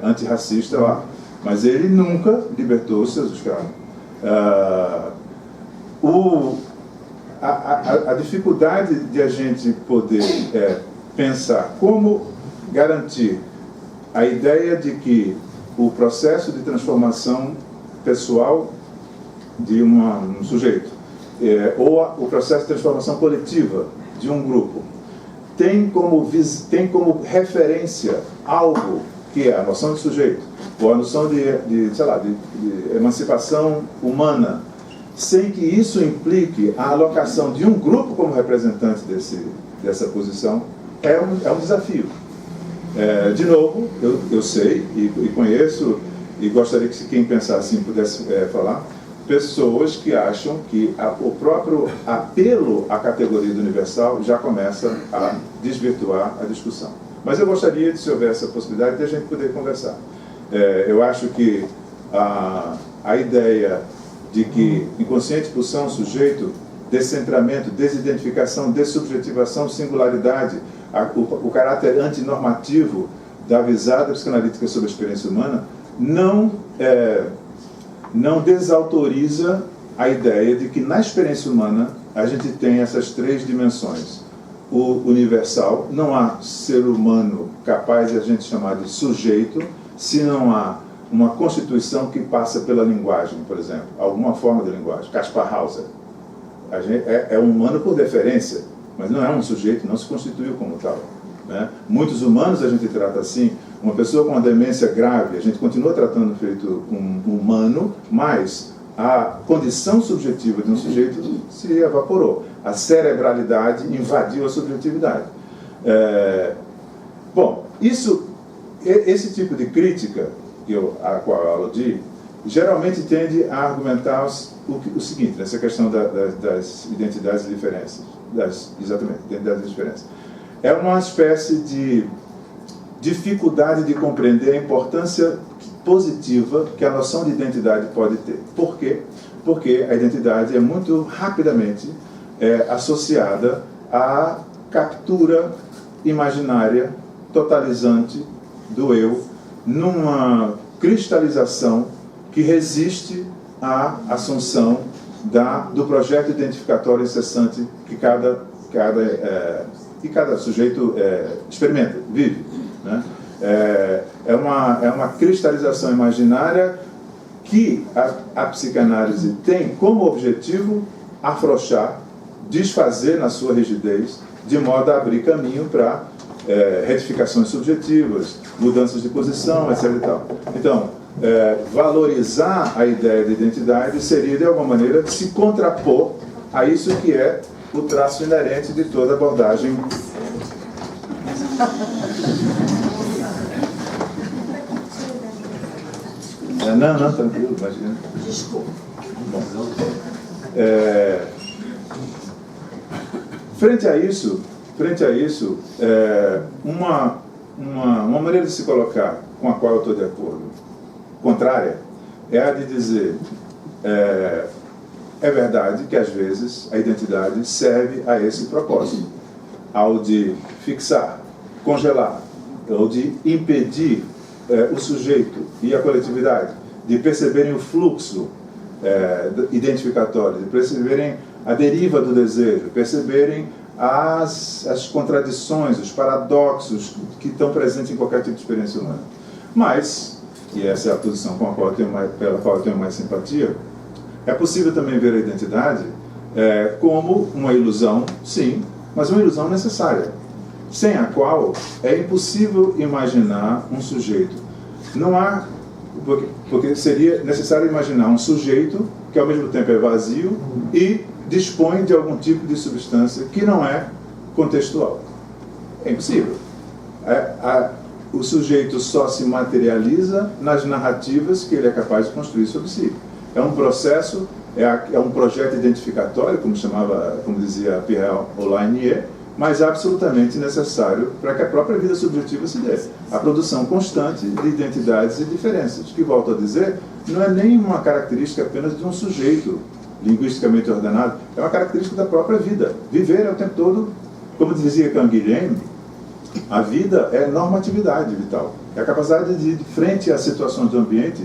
antirracista lá. Mas ele nunca libertou os seus escravos. A dificuldade de a gente poder pensar como garantir a ideia de que o processo de transformação pessoal de um sujeito ou o processo de transformação coletiva de um grupo tem como referência algo que é a noção de sujeito, ou a noção de emancipação humana, sem que isso implique a alocação de um grupo como representante dessa posição, é um desafio. De novo, eu sei e conheço, e gostaria que quem pensar assim pudesse falar, pessoas que acham que o próprio apelo à categoria do universal já começa a desvirtuar a discussão. Mas eu gostaria de, se houver essa possibilidade, de a gente poder conversar. Eu acho que a ideia de que inconsciente, pulsão, sujeito, descentramento, desidentificação, dessubjetivação, singularidade, o caráter antinormativo da visada psicanalítica sobre a experiência humana não desautoriza a ideia de que na experiência humana a gente tem essas três dimensões. O universal, não há ser humano capaz de a gente chamar de sujeito se não há uma constituição que passa pela linguagem, por exemplo, alguma forma de linguagem. Kaspar Hauser. A gente é humano por deferência, mas não é um sujeito, não se constituiu como tal. Né? Muitos humanos a gente trata assim. Uma pessoa com uma demência grave, a gente continua tratando feito um humano, mas a condição subjetiva de um sujeito se evaporou. A cerebralidade invadiu a subjetividade. Bom, esse tipo de crítica a qual eu aludi, geralmente tende a argumentar o seguinte, nessa questão das identidades e diferenças. Exatamente, identidades e diferenças. É uma espécie de dificuldade de compreender a importância positiva que a noção de identidade pode ter. Por quê? Porque a identidade é muito rapidamente associada à captura imaginária, totalizante do eu, numa cristalização que resiste à assunção do projeto identificatório incessante que cada sujeito experimenta, vive. Né? É uma cristalização imaginária que a psicanálise tem como objetivo afrouxar, desfazer na sua rigidez, de modo a abrir caminho para retificações subjetivas, mudanças de posição, etc. E tal. Então, valorizar a ideia de identidade seria, de alguma maneira, se contrapor a isso que é o traço inerente de toda abordagem. Não, tranquilo, imagina. Desculpa. Bom, frente a isso, uma maneira de se colocar, com a qual eu estou de acordo, contrária, é a de dizer, é verdade que às vezes a identidade serve a esse propósito, ao de fixar, congelar, ou de impedir o sujeito e a coletividade de perceberem o fluxo identificatório, de perceberem a deriva do desejo, perceberem as contradições, os paradoxos que estão presentes em qualquer tipo de experiência humana. Mas, e essa é a posição pela qual eu tenho mais simpatia, é possível também ver a identidade como uma ilusão, sim, mas uma ilusão necessária, sem a qual é impossível imaginar um sujeito. Não há, porque seria necessário imaginar um sujeito que ao mesmo tempo é vazio e dispõe de algum tipo de substância que não é contextual. É impossível. O sujeito só se materializa nas narrativas que ele é capaz de construir sobre si. É um processo, é um projeto identificatório, como dizia Pierre Olagnier, mas absolutamente necessário para que a própria vida subjetiva se dê. A produção constante de identidades e diferenças, que, volto a dizer, não é nem uma característica apenas de um sujeito linguisticamente ordenado, é uma característica da própria vida. Viver é o tempo todo, como dizia Canguilhem, a vida é normatividade vital. É a capacidade de frente às situações do ambiente,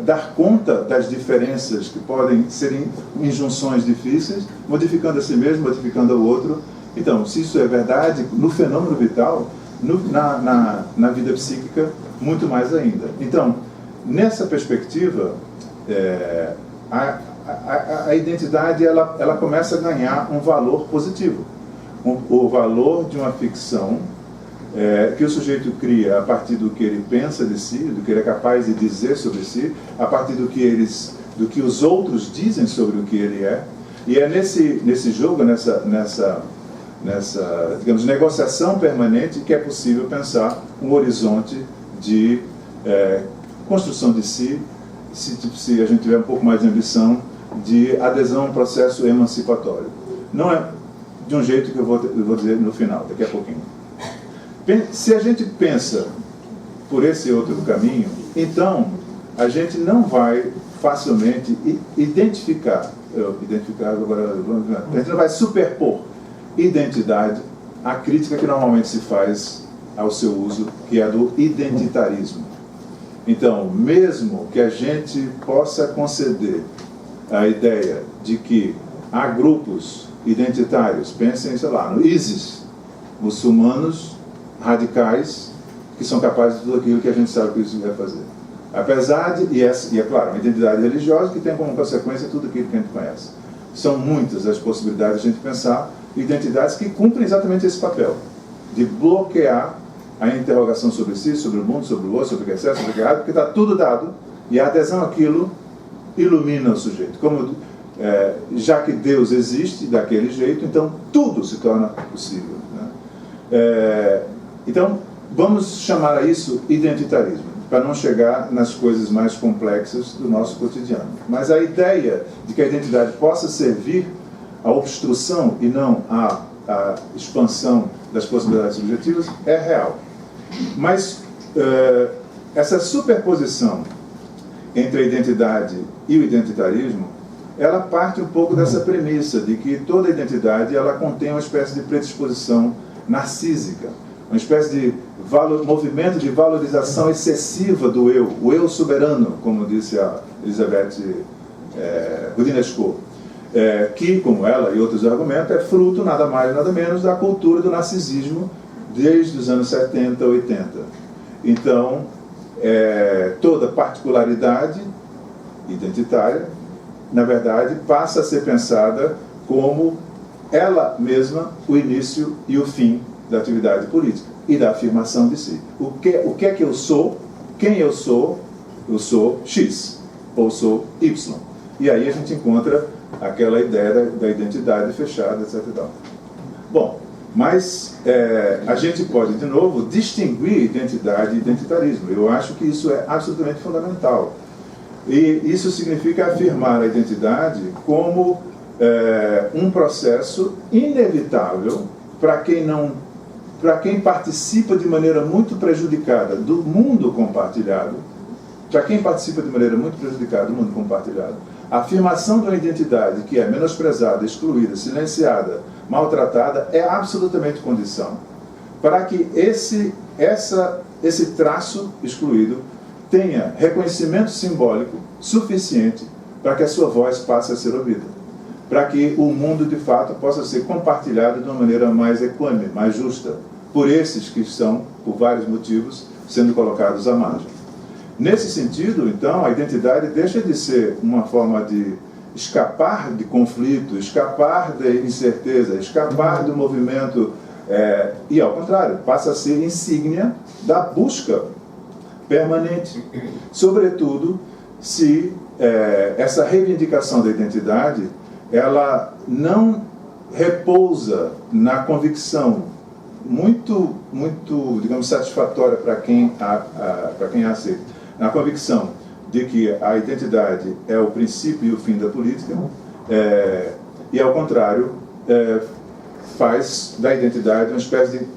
dar conta das diferenças que podem ser injunções difíceis, modificando a si mesmo, modificando o outro. Então, se isso é verdade, no fenômeno vital, na vida psíquica, muito mais ainda. Então, nessa perspectiva, a identidade ela começa a ganhar um valor positivo. O valor de uma ficção que o sujeito cria a partir do que ele pensa de si, do que ele é capaz de dizer sobre si, a partir do que os outros dizem sobre o que ele é. E é nesse jogo, nessa digamos, negociação permanente que é possível pensar um horizonte de construção de si, se a gente tiver um pouco mais de ambição, de adesão a um processo emancipatório. Não é de um jeito que eu vou dizer no final, daqui a pouquinho. Se a gente pensa por esse outro caminho, então a gente não vai facilmente identificar agora, a gente não vai superpor identidade à crítica que normalmente se faz ao seu uso, que é a do identitarismo. Então, mesmo que a gente possa conceder a ideia de que há grupos identitários, pensem, sei lá, no ISIS, muçulmanos radicais que são capazes de tudo aquilo que a gente sabe que isso vai fazer. Apesar de, e é claro, uma identidade religiosa que tem como consequência tudo aquilo que a gente conhece. São muitas as possibilidades de a gente pensar identidades que cumprem exatamente esse papel, de bloquear a interrogação sobre si, sobre o mundo, sobre o outro, sobre o que é certo, sobre o que é errado, porque está tudo dado, e a adesão àquilo ilumina o sujeito. Já que Deus existe daquele jeito, então tudo se torna possível, né? Então, vamos chamar a isso identitarismo, para não chegar nas coisas mais complexas do nosso cotidiano. Mas a ideia de que a identidade possa servir à obstrução e não à expansão das possibilidades subjetivas é real. Mas essa superposição entre a identidade e o identitarismo, ela parte um pouco dessa premissa de que toda identidade ela contém uma espécie de predisposição narcísica, uma espécie de movimento de valorização excessiva do eu, o eu soberano, como disse a Elisabeth Roudinesco, que, como ela e outros argumentos, é fruto nada mais nada menos da cultura do narcisismo desde os anos 70, 80. Então, toda particularidade identitária, na verdade, passa a ser pensada como ela mesma o início e o fim da atividade política e da afirmação de si. O que é que eu sou? Quem eu sou X, ou sou Y. E aí a gente encontra aquela ideia da identidade fechada, etc. Bom, mas a gente pode, de novo, distinguir identidade e identitarismo. Eu acho que isso é absolutamente fundamental. E isso significa afirmar a identidade como um processo inevitável para quem participa de maneira muito prejudicada do mundo compartilhado. Para quem participa de maneira muito prejudicada do mundo compartilhado, a afirmação de uma identidade que é menosprezada, excluída, silenciada, maltratada, é absolutamente condição para que esse traço excluído tenha reconhecimento simbólico suficiente para que a sua voz passe a ser ouvida, para que o mundo, de fato, possa ser compartilhado de uma maneira mais equânime, mais justa, por esses que estão, por vários motivos, sendo colocados à margem. Nesse sentido, então, a identidade deixa de ser uma forma de escapar de conflito, escapar de incerteza, escapar do movimento, e, ao contrário, passa a ser insígnia da busca permanente, sobretudo se essa reivindicação da identidade ela não repousa na convicção muito, digamos, satisfatória para quem a aceita, na convicção de que a identidade é o princípio e o fim da política, e, ao contrário, faz da identidade uma espécie de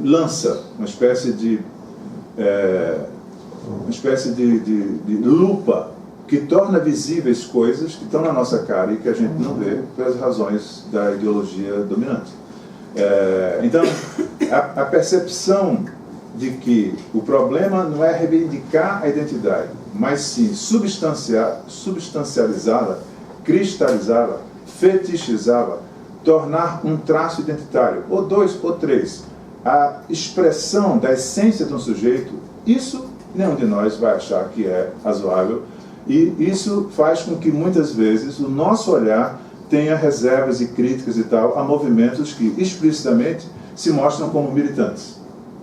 lança, uma espécie de lupa que torna visíveis coisas que estão na nossa cara e que a gente não vê pelas razões da ideologia dominante. Então, a percepção de que o problema não é reivindicar a identidade, mas sim substancializá-la, cristalizá-la, fetichizá-la, tornar um traço identitário, ou dois, ou três, a expressão da essência de um sujeito, isso nenhum de nós vai achar que é razoável, e isso faz com que muitas vezes o nosso olhar tenha reservas e críticas e tal a movimentos que explicitamente se mostram como militantes,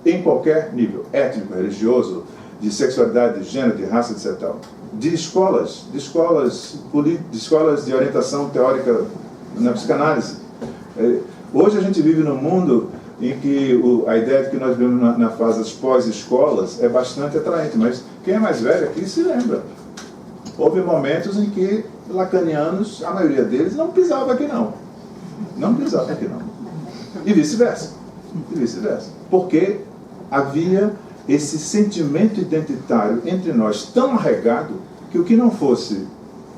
em qualquer nível, étnico, religioso, de sexualidade, de gênero, de raça, etc. De escolas de orientação teórica na psicanálise. Hoje a gente vive num mundo em que a ideia de que nós vivemos na fase das pós-escolas é bastante atraente, mas quem é mais velho aqui se lembra Houve momentos em que lacanianos, a maioria deles, não pisava aqui não. Não pisava aqui não. E vice-versa. E vice-versa. Porque havia esse sentimento identitário entre nós tão arraigado que o que não fosse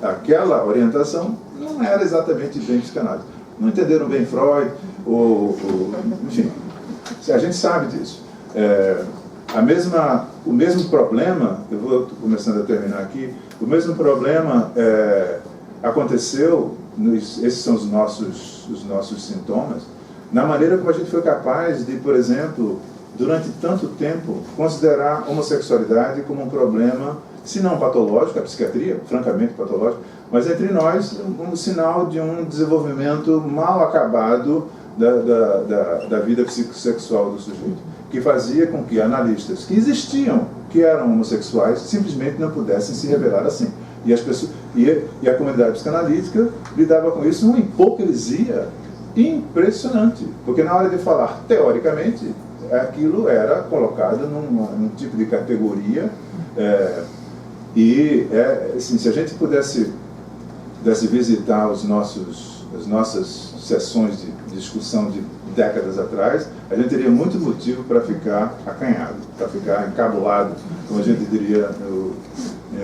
aquela orientação não era exatamente bem psicanálise. Não entenderam bem Freud, enfim, a gente sabe disso. O mesmo problema, eu vou começando a terminar aqui, o mesmo problema aconteceu, esses são os nossos sintomas, na maneira como a gente foi capaz de, por exemplo, durante tanto tempo, considerar a homossexualidade como um problema, se não patológico, a psiquiatria, francamente patológico, mas entre nós, um sinal de um desenvolvimento mal acabado da vida psicossexual do sujeito, que fazia com que analistas que existiam, que eram homossexuais, simplesmente não pudessem se revelar assim. E as pessoas, e a comunidade psicanalítica lidava com isso uma hipocrisia impressionante, porque na hora de falar teoricamente, aquilo era colocado num tipo de categoria, assim, se a gente pudesse visitar as nossas sessões de discussão de décadas atrás, a gente teria muito motivo para ficar acanhado, para ficar encabulado, como a gente diria no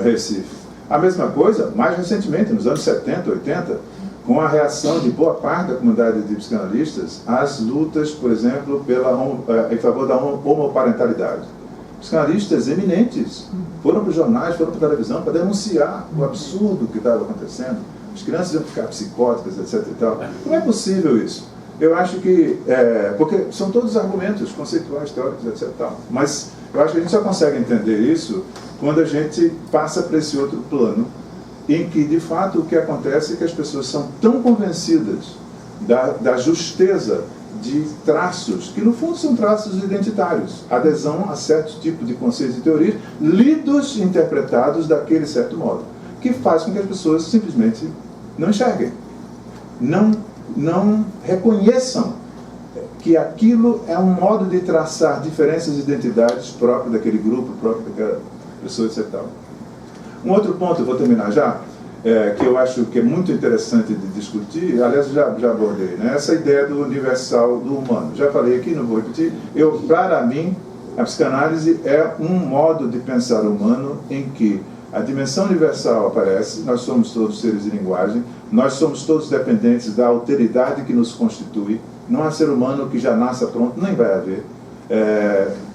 Recife. A mesma coisa, mais recentemente, nos anos 70, 80, com a reação de boa parte da comunidade de psicanalistas às lutas, por exemplo, em favor da homoparentalidade. Psicanalistas eminentes foram para os jornais, foram para a televisão para denunciar o absurdo que estava acontecendo. As crianças iam ficar psicóticas, etc. E tal. Como é possível isso? Eu acho que, porque são todos argumentos conceituais, teóricos, etc. Tal. Mas eu acho que a gente só consegue entender isso quando a gente passa para esse outro plano, em que, de fato, o que acontece é que as pessoas são tão convencidas da justeza de traços, que no fundo são traços identitários, adesão a certos tipos de conceitos e teorias, lidos e interpretados daquele certo modo, que faz com que as pessoas simplesmente não enxerguem, não reconheçam que aquilo é um modo de traçar diferenças de identidades próprio daquele grupo, próprio daquela pessoa, etc. Um outro ponto, eu vou terminar já, que eu acho que é muito interessante de discutir, aliás, já abordei, né? Essa ideia do universal do humano. Já falei aqui, não vou repetir. Para mim, a psicanálise é um modo de pensar humano em que a dimensão universal aparece, nós somos todos seres de linguagem, nós somos todos dependentes da alteridade que nos constitui, não há ser humano que já nasça pronto, nem vai haver.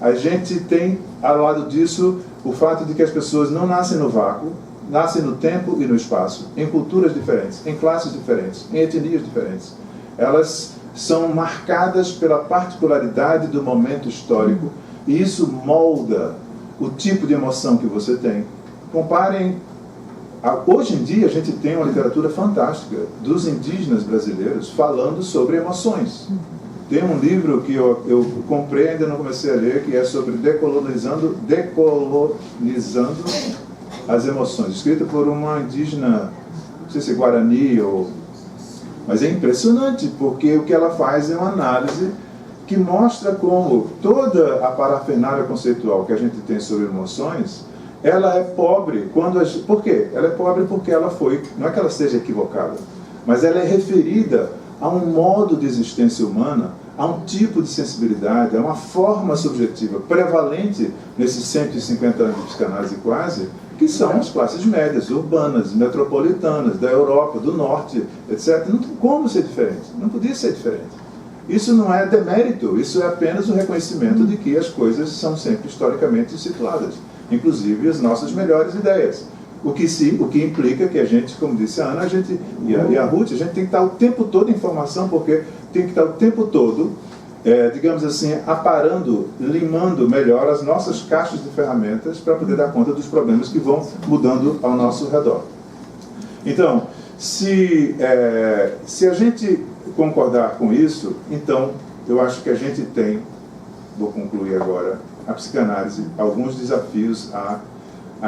A gente tem, ao lado disso, o fato de que as pessoas não nascem no vácuo, nascem no tempo e no espaço, em culturas diferentes, em classes diferentes, em etnias diferentes. Elas são marcadas pela particularidade do momento histórico e isso molda o tipo de emoção que você tem. Comparem, hoje em dia a gente tem uma literatura fantástica dos indígenas brasileiros falando sobre emoções. Tem um livro que eu comprei, ainda não comecei a ler, que é sobre decolonizando as emoções, escrito por uma indígena, não sei se é Guarani, mas é impressionante, porque o que ela faz é uma análise que mostra como toda a parafernália conceitual que a gente tem sobre emoções, ela é pobre por quê? Ela é pobre porque ela não é que ela esteja equivocada, mas ela é referida a um modo de existência humana, a um tipo de sensibilidade, a uma forma subjetiva prevalente nesses 150 anos de psicanálise quase, que são as classes médias, urbanas, metropolitanas, da Europa, do Norte, etc. Não tem como ser diferente, não podia ser diferente. Isso não é demérito, isso é apenas o reconhecimento de que as coisas são sempre historicamente situadas, inclusive as nossas melhores ideias. O que implica que a gente, como disse a Ana, e a Ruth, a gente tem que estar o tempo todo em formação, porque tem que estar o tempo todo, digamos assim, aparando, limando melhor as nossas caixas de ferramentas para poder dar conta dos problemas que vão mudando ao nosso redor. Então, se a gente concordar com isso, então eu acho que a gente tem, vou concluir agora, a psicanálise, alguns desafios a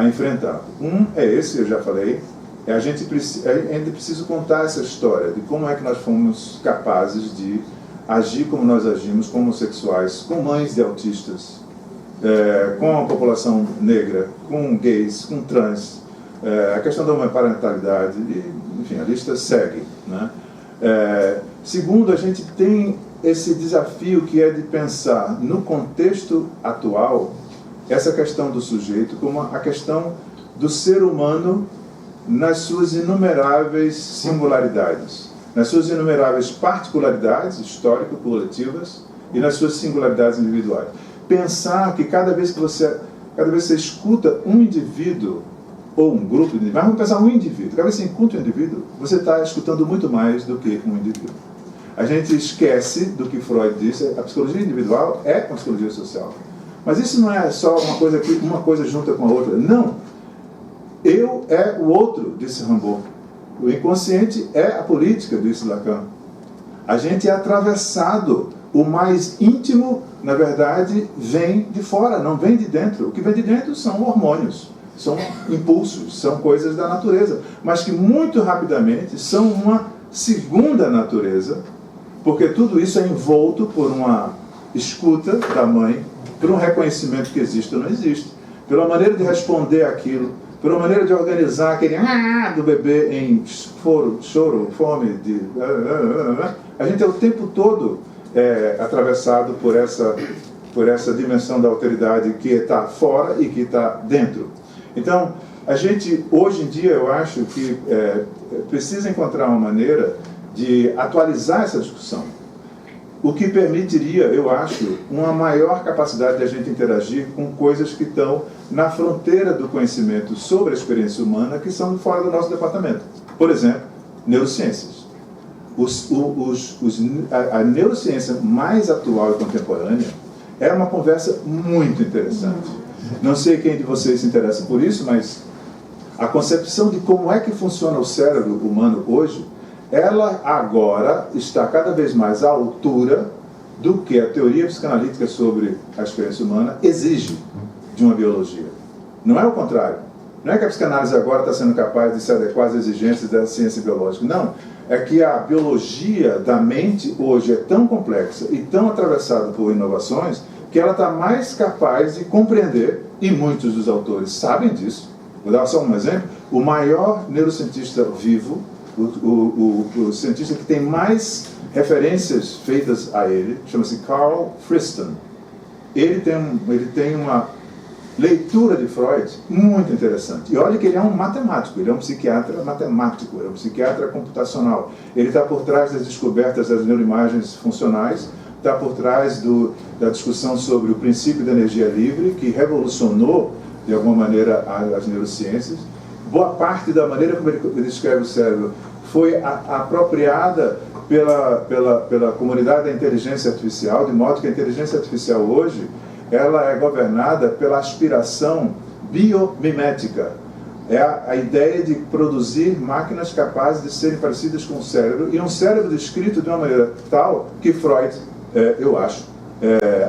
enfrentar. Um é esse, eu já falei, a gente precisa contar essa história de como é que nós fomos capazes de agir como nós agimos com homossexuais, com mães de autistas, com a população negra, com gays, com trans, a questão da homoparentalidade, e, enfim, a lista segue, né? Segundo, a gente tem esse desafio que é de pensar no contexto atual essa questão do sujeito como a questão do ser humano nas suas inumeráveis singularidades, nas suas inumeráveis particularidades histórico-coletivas e nas suas singularidades individuais. Pensar que cada vez que você escuta um indivíduo ou um grupo de indivíduos, mas vamos pensar um indivíduo, cada vez que você encontra um indivíduo, você está escutando muito mais do que um indivíduo. A gente esquece do que Freud disse, a psicologia individual é uma psicologia social. Mas isso não é só uma coisa junta com a outra. Não. Eu é o outro, disse Rimbaud. O inconsciente é a política, disse Lacan. A gente é atravessado. O mais íntimo, na verdade, vem de fora, não vem de dentro. O que vem de dentro são hormônios, são impulsos, são coisas da natureza, mas que muito rapidamente são uma segunda natureza, porque tudo isso é envolto por uma escuta da mãe, por um reconhecimento que existe ou não existe, pela maneira de responder aquilo, pela maneira de organizar aquele do bebê em choro, fome, a gente é o tempo todo atravessado por essa dimensão da alteridade que está fora e que está dentro. Então, a gente, hoje em dia, eu acho que precisa encontrar uma maneira de atualizar essa discussão, o que permitiria, eu acho, uma maior capacidade de a gente interagir com coisas que estão na fronteira do conhecimento sobre a experiência humana, que são fora do nosso departamento. Por exemplo, neurociências. A neurociência mais atual e contemporânea é uma conversa muito interessante. Não sei quem de vocês se interessa por isso, mas a concepção de como é que funciona o cérebro humano hoje, ela agora está cada vez mais à altura do que a teoria psicanalítica sobre a experiência humana exige de uma biologia. Não é o contrário. Não é que a psicanálise agora está sendo capaz de se adequar às exigências da ciência biológica. Não. É que a biologia da mente hoje é tão complexa e tão atravessada por inovações que ela está mais capaz de compreender, e muitos dos autores sabem disso. Vou dar só um exemplo. O maior neurocientista vivo, o cientista que tem mais referências feitas a ele, chama-se Carl Friston. Ele tem uma leitura de Freud muito interessante. E olha que ele é um matemático, ele é um psiquiatra matemático, ele é um psiquiatra computacional. Ele está por trás das descobertas das neuroimagens funcionais, está por trás da discussão sobre o princípio da energia livre, que revolucionou, de alguma maneira, as neurociências. Boa parte da maneira como ele descreve o cérebro foi apropriada pela comunidade da inteligência artificial, de modo que a inteligência artificial hoje ela é governada pela aspiração biomimética. É a ideia de produzir máquinas capazes de serem parecidas com o cérebro, e um cérebro descrito de uma maneira tal que Freud, eu acho,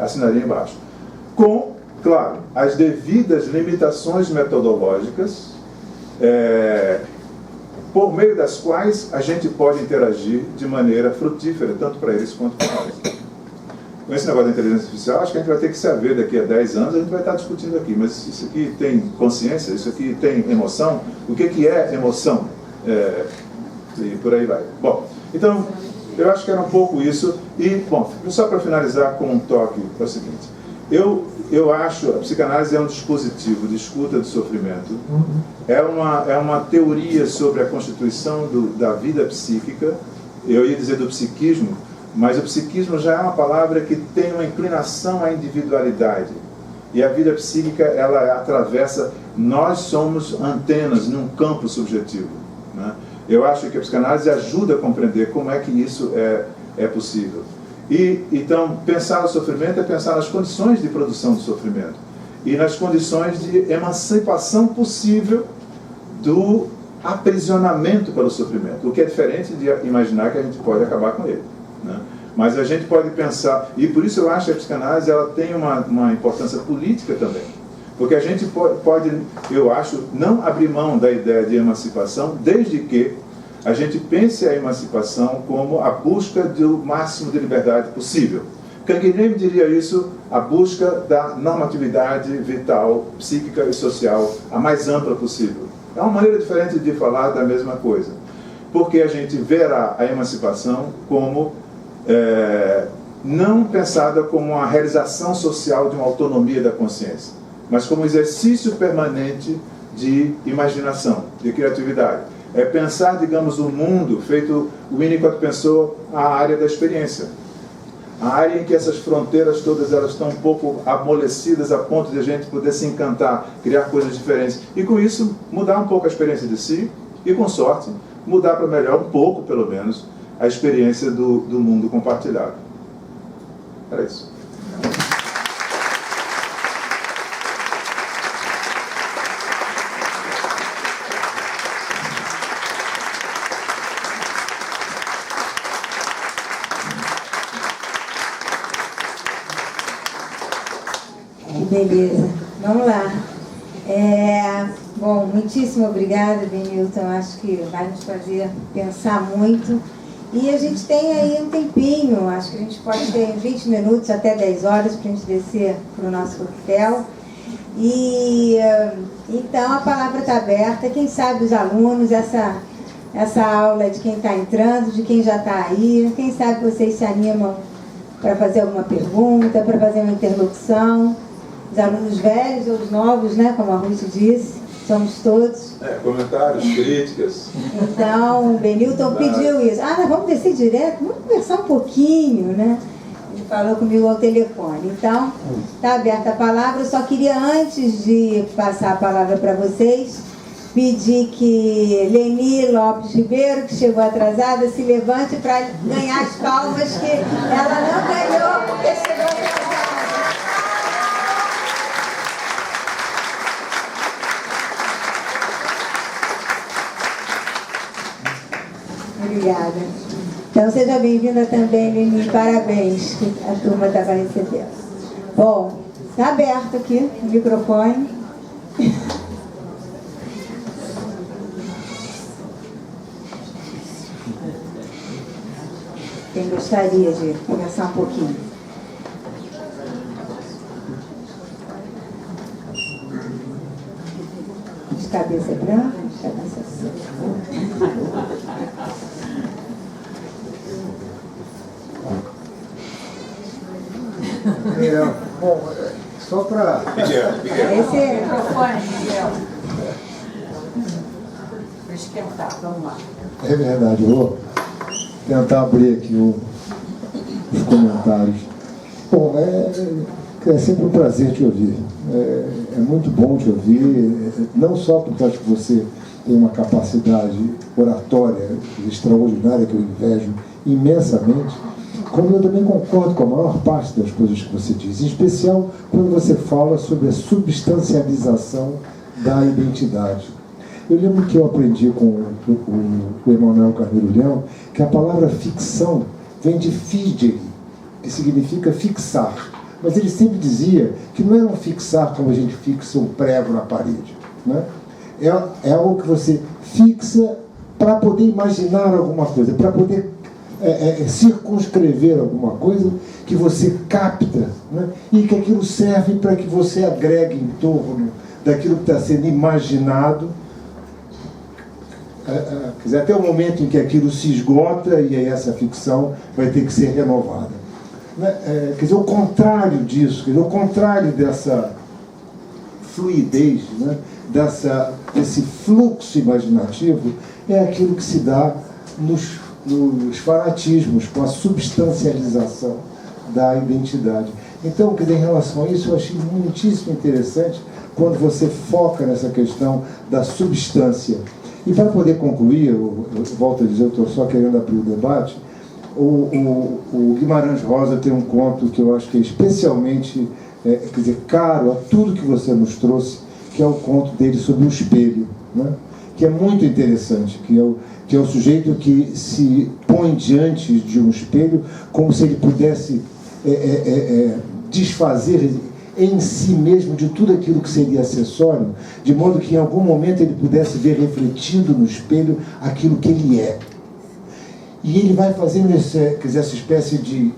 assinaria embaixo. Com, claro, as devidas limitações metodológicas, por meio das quais a gente pode interagir de maneira frutífera, tanto para eles quanto para nós. Com esse negócio da inteligência artificial, acho que a gente vai ter que se haver daqui a 10 anos, a gente vai estar discutindo aqui, mas isso aqui tem consciência, isso aqui tem emoção, o que é emoção? E por aí vai. Bom, então, eu acho que era um pouco isso, e, bom, só para finalizar com um toque, é o seguinte, eu acho a psicanálise é um dispositivo de escuta do sofrimento, é uma teoria sobre a constituição da vida psíquica, eu ia dizer do psiquismo, mas o psiquismo já é uma palavra que tem uma inclinação à individualidade. E a vida psíquica, ela atravessa, nós somos antenas num campo subjetivo, né? Eu acho que a psicanálise ajuda a compreender como é que isso é possível. E, então, pensar no sofrimento é pensar nas condições de produção do sofrimento e nas condições de emancipação possível do aprisionamento pelo sofrimento, o que é diferente de imaginar que a gente pode acabar com ele, né? Mas a gente pode pensar, e por isso eu acho que a psicanálise ela tem uma importância política também, porque a gente pode, eu acho, não abrir mão da ideia de emancipação, desde que a gente pense a emancipação como a busca do máximo de liberdade possível. Canguilhem diria isso, a busca da normatividade vital, psíquica e social, a mais ampla possível. É uma maneira diferente de falar da mesma coisa. Porque a gente verá a emancipação como não pensada como uma realização social de uma autonomia da consciência, mas como exercício permanente de imaginação, de criatividade. É pensar, digamos, o mundo feito o Winnicott pensou a área da experiência. A área em que essas fronteiras todas elas estão um pouco amolecidas a ponto de a gente poder se encantar, criar coisas diferentes. E com isso, mudar um pouco a experiência de si e, com sorte, mudar para melhor, um pouco pelo menos, a experiência do mundo compartilhado. Era isso. Beleza, vamos lá. Bom, muitíssimo obrigada, Benilton. Acho que vai nos fazer pensar muito. E a gente tem aí um tempinho, acho que a gente pode ter 20 minutos até 10 horas para a gente descer para o nosso coquetel. E então a palavra está aberta. Quem sabe os alunos, essa aula é de quem está entrando, de quem já está aí. Quem sabe vocês se animam para fazer alguma pergunta, para fazer uma interlocução. Os alunos velhos ou os novos, né, como a Ruth disse, somos todos. Comentários, críticas. Então, o Benilton pediu isso. Nós vamos descer direto, vamos conversar um pouquinho, né? Ele falou comigo ao telefone. Então, está aberta a palavra. Eu só queria, antes de passar a palavra para vocês, pedir que Leni Lopes Ribeiro, que chegou atrasada, se levante para ganhar as palmas que ela não ganhou porque chegou atrasada. Obrigada. Então, seja bem-vinda também, Leni. Parabéns, que a turma estava recebendo. Bom, está aberto aqui o microfone. Quem gostaria de conversar um pouquinho? De cabeça branca, de cabeça cinza. Bom, só para... Esse é o Microfone, Miguel. Para esquentar, vamos lá. É verdade, eu vou tentar abrir aqui os comentários. Bom, é sempre um prazer te ouvir. É muito bom te ouvir, não só porque acho que você tem uma capacidade oratória extraordinária, que eu invejo imensamente, como eu também concordo com a maior parte das coisas que você diz, em especial quando você fala sobre a substancialização da identidade. Eu lembro que eu aprendi com o Emanuel Carneiro Leão que a palavra ficção vem de fidere, que significa fixar. Mas ele sempre dizia que não era um fixar como a gente fixa um prego na parede, né? É algo que você fixa para poder imaginar alguma coisa, para poder circunscrever alguma coisa que você capta, né? E que aquilo serve para que você agregue em torno daquilo que está sendo imaginado, até o momento em que aquilo se esgota e aí essa ficção vai ter que ser renovada. Quer dizer, o contrário disso, quer dizer, o contrário dessa fluidez, né? Desse fluxo imaginativo, é aquilo que se dá nos fanatismos, com a substancialização da identidade. Então, quer dizer, em relação a isso, eu achei muitíssimo interessante quando você foca nessa questão da substância. E para poder concluir, eu volto a dizer, eu estou só querendo abrir o debate, o Guimarães Rosa tem um conto que eu acho que é especialmente quer dizer, caro a tudo que você nos trouxe, que é o conto dele sobre o espelho, né? Que é muito interessante, que é o sujeito que se põe diante de um espelho como se ele pudesse desfazer em si mesmo de tudo aquilo que seria acessório, de modo que em algum momento ele pudesse ver refletido no espelho aquilo que ele é. E ele vai fazendo essa espécie de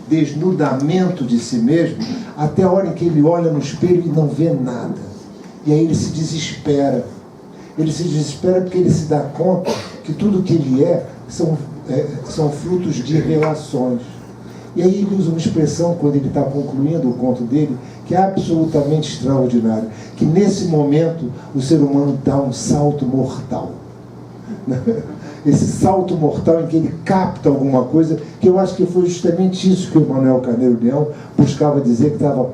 desnudamento de si mesmo até a hora em que ele olha no espelho e não vê nada. E aí ele se desespera. Ele se desespera porque ele se dá conta que tudo que ele são frutos de relações. E aí ele usa uma expressão, quando ele está concluindo o conto dele, que é absolutamente extraordinária, que nesse momento o ser humano dá um salto mortal. Esse salto mortal em que ele capta alguma coisa, que eu acho que foi justamente isso que o Manuel Carneiro Leão buscava dizer, que estava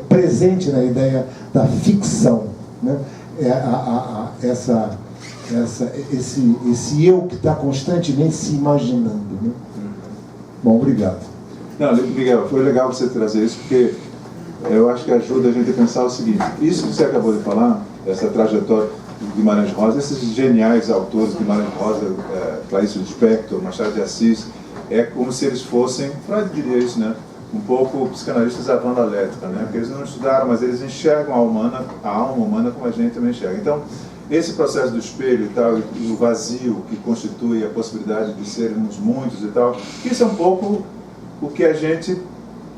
presente na ideia da ficção, né? Esse eu que está constantemente se imaginando, né? Bom, obrigado. Não, Miguel, foi legal você trazer isso, porque eu acho que ajuda a gente a pensar o seguinte: isso que você acabou de falar, essa trajetória de Guimarães Rosa, esses geniais autores, Guimarães Rosa, Clarice Lispector, Machado de Assis, é como se eles fossem, Freud diria isso, né? Um pouco psicanalistas à banda elétrica, né? Porque eles não estudaram, mas eles enxergam a alma humana como a gente também enxerga. Então, esse processo do espelho e tal, e o vazio que constitui a possibilidade de sermos muitos e tal, isso é um pouco o que a gente,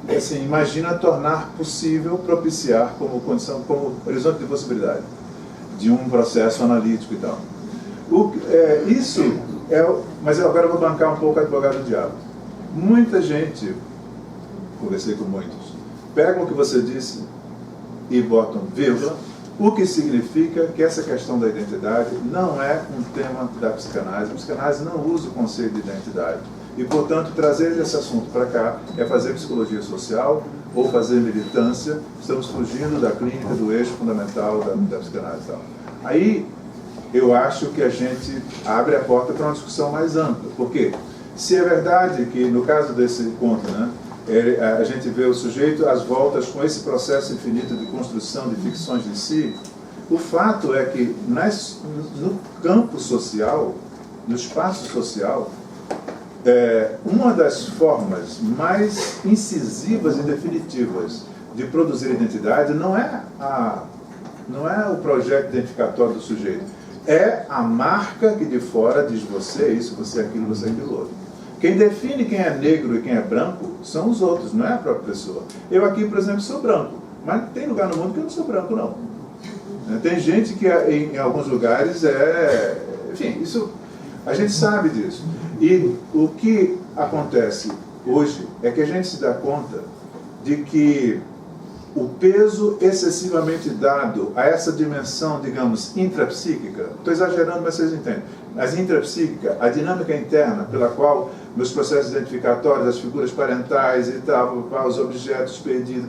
assim, imagina tornar possível, propiciar como condição, como horizonte de possibilidade de um processo analítico e tal. Mas eu agora vou bancar um pouco o advogado do diabo. Muita gente, conversei com muitos, pegam o que você disse e botam vírgula, o que significa que essa questão da identidade não é um tema da psicanálise. A psicanálise não usa o conceito de identidade. E, portanto, trazer esse assunto para cá é fazer psicologia social ou fazer militância. Estamos fugindo da clínica, do eixo fundamental da psicanálise. Tal. Aí, eu acho que a gente abre a porta para uma discussão mais ampla. Por quê? Se é verdade que, no caso desse conto, né, a gente vê o sujeito às voltas com esse processo infinito de construção de ficções de si, o fato é que no campo social, no espaço social, uma das formas mais incisivas e definitivas de produzir identidade não é o projeto identificatório do sujeito, é a marca que de fora diz você isso, você aquilo, você aquilo outro. Quem define quem é negro e quem é branco são os outros, não é a própria pessoa. Eu aqui, por exemplo, sou branco, mas tem lugar no mundo que eu não sou branco, não. Tem gente que em alguns lugares enfim, isso a gente sabe disso. E o que acontece hoje é que a gente se dá conta de que o peso excessivamente dado a essa dimensão, digamos, intrapsíquica, estou exagerando, mas vocês entendem, mas intrapsíquica, a dinâmica interna pela qual meus processos identificatórios, as figuras parentais e tal, os objetos perdidos,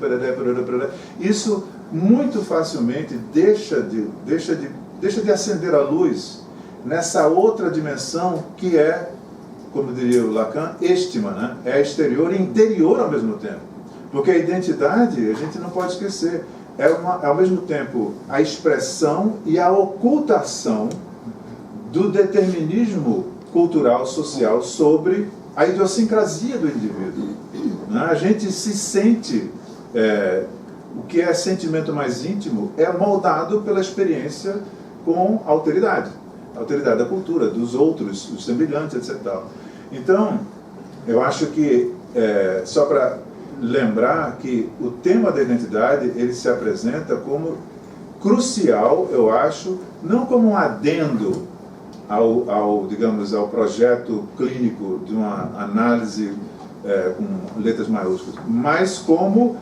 isso muito facilmente deixa de acender a luz nessa outra dimensão que é, como diria o Lacan, êxtima, né? É exterior e interior ao mesmo tempo. Porque a identidade, a gente não pode esquecer, é ao mesmo tempo a expressão e a ocultação do determinismo cultural, social, sobre a idiosincrasia do indivíduo. A gente se sente, o que é sentimento mais íntimo, é moldado pela experiência com a alteridade da cultura, dos outros, os semelhantes, etc. Então, eu acho que, só para lembrar que o tema da identidade, ele se apresenta como crucial, eu acho, não como um adendo digamos, ao projeto clínico de uma análise com letras maiúsculas, mas como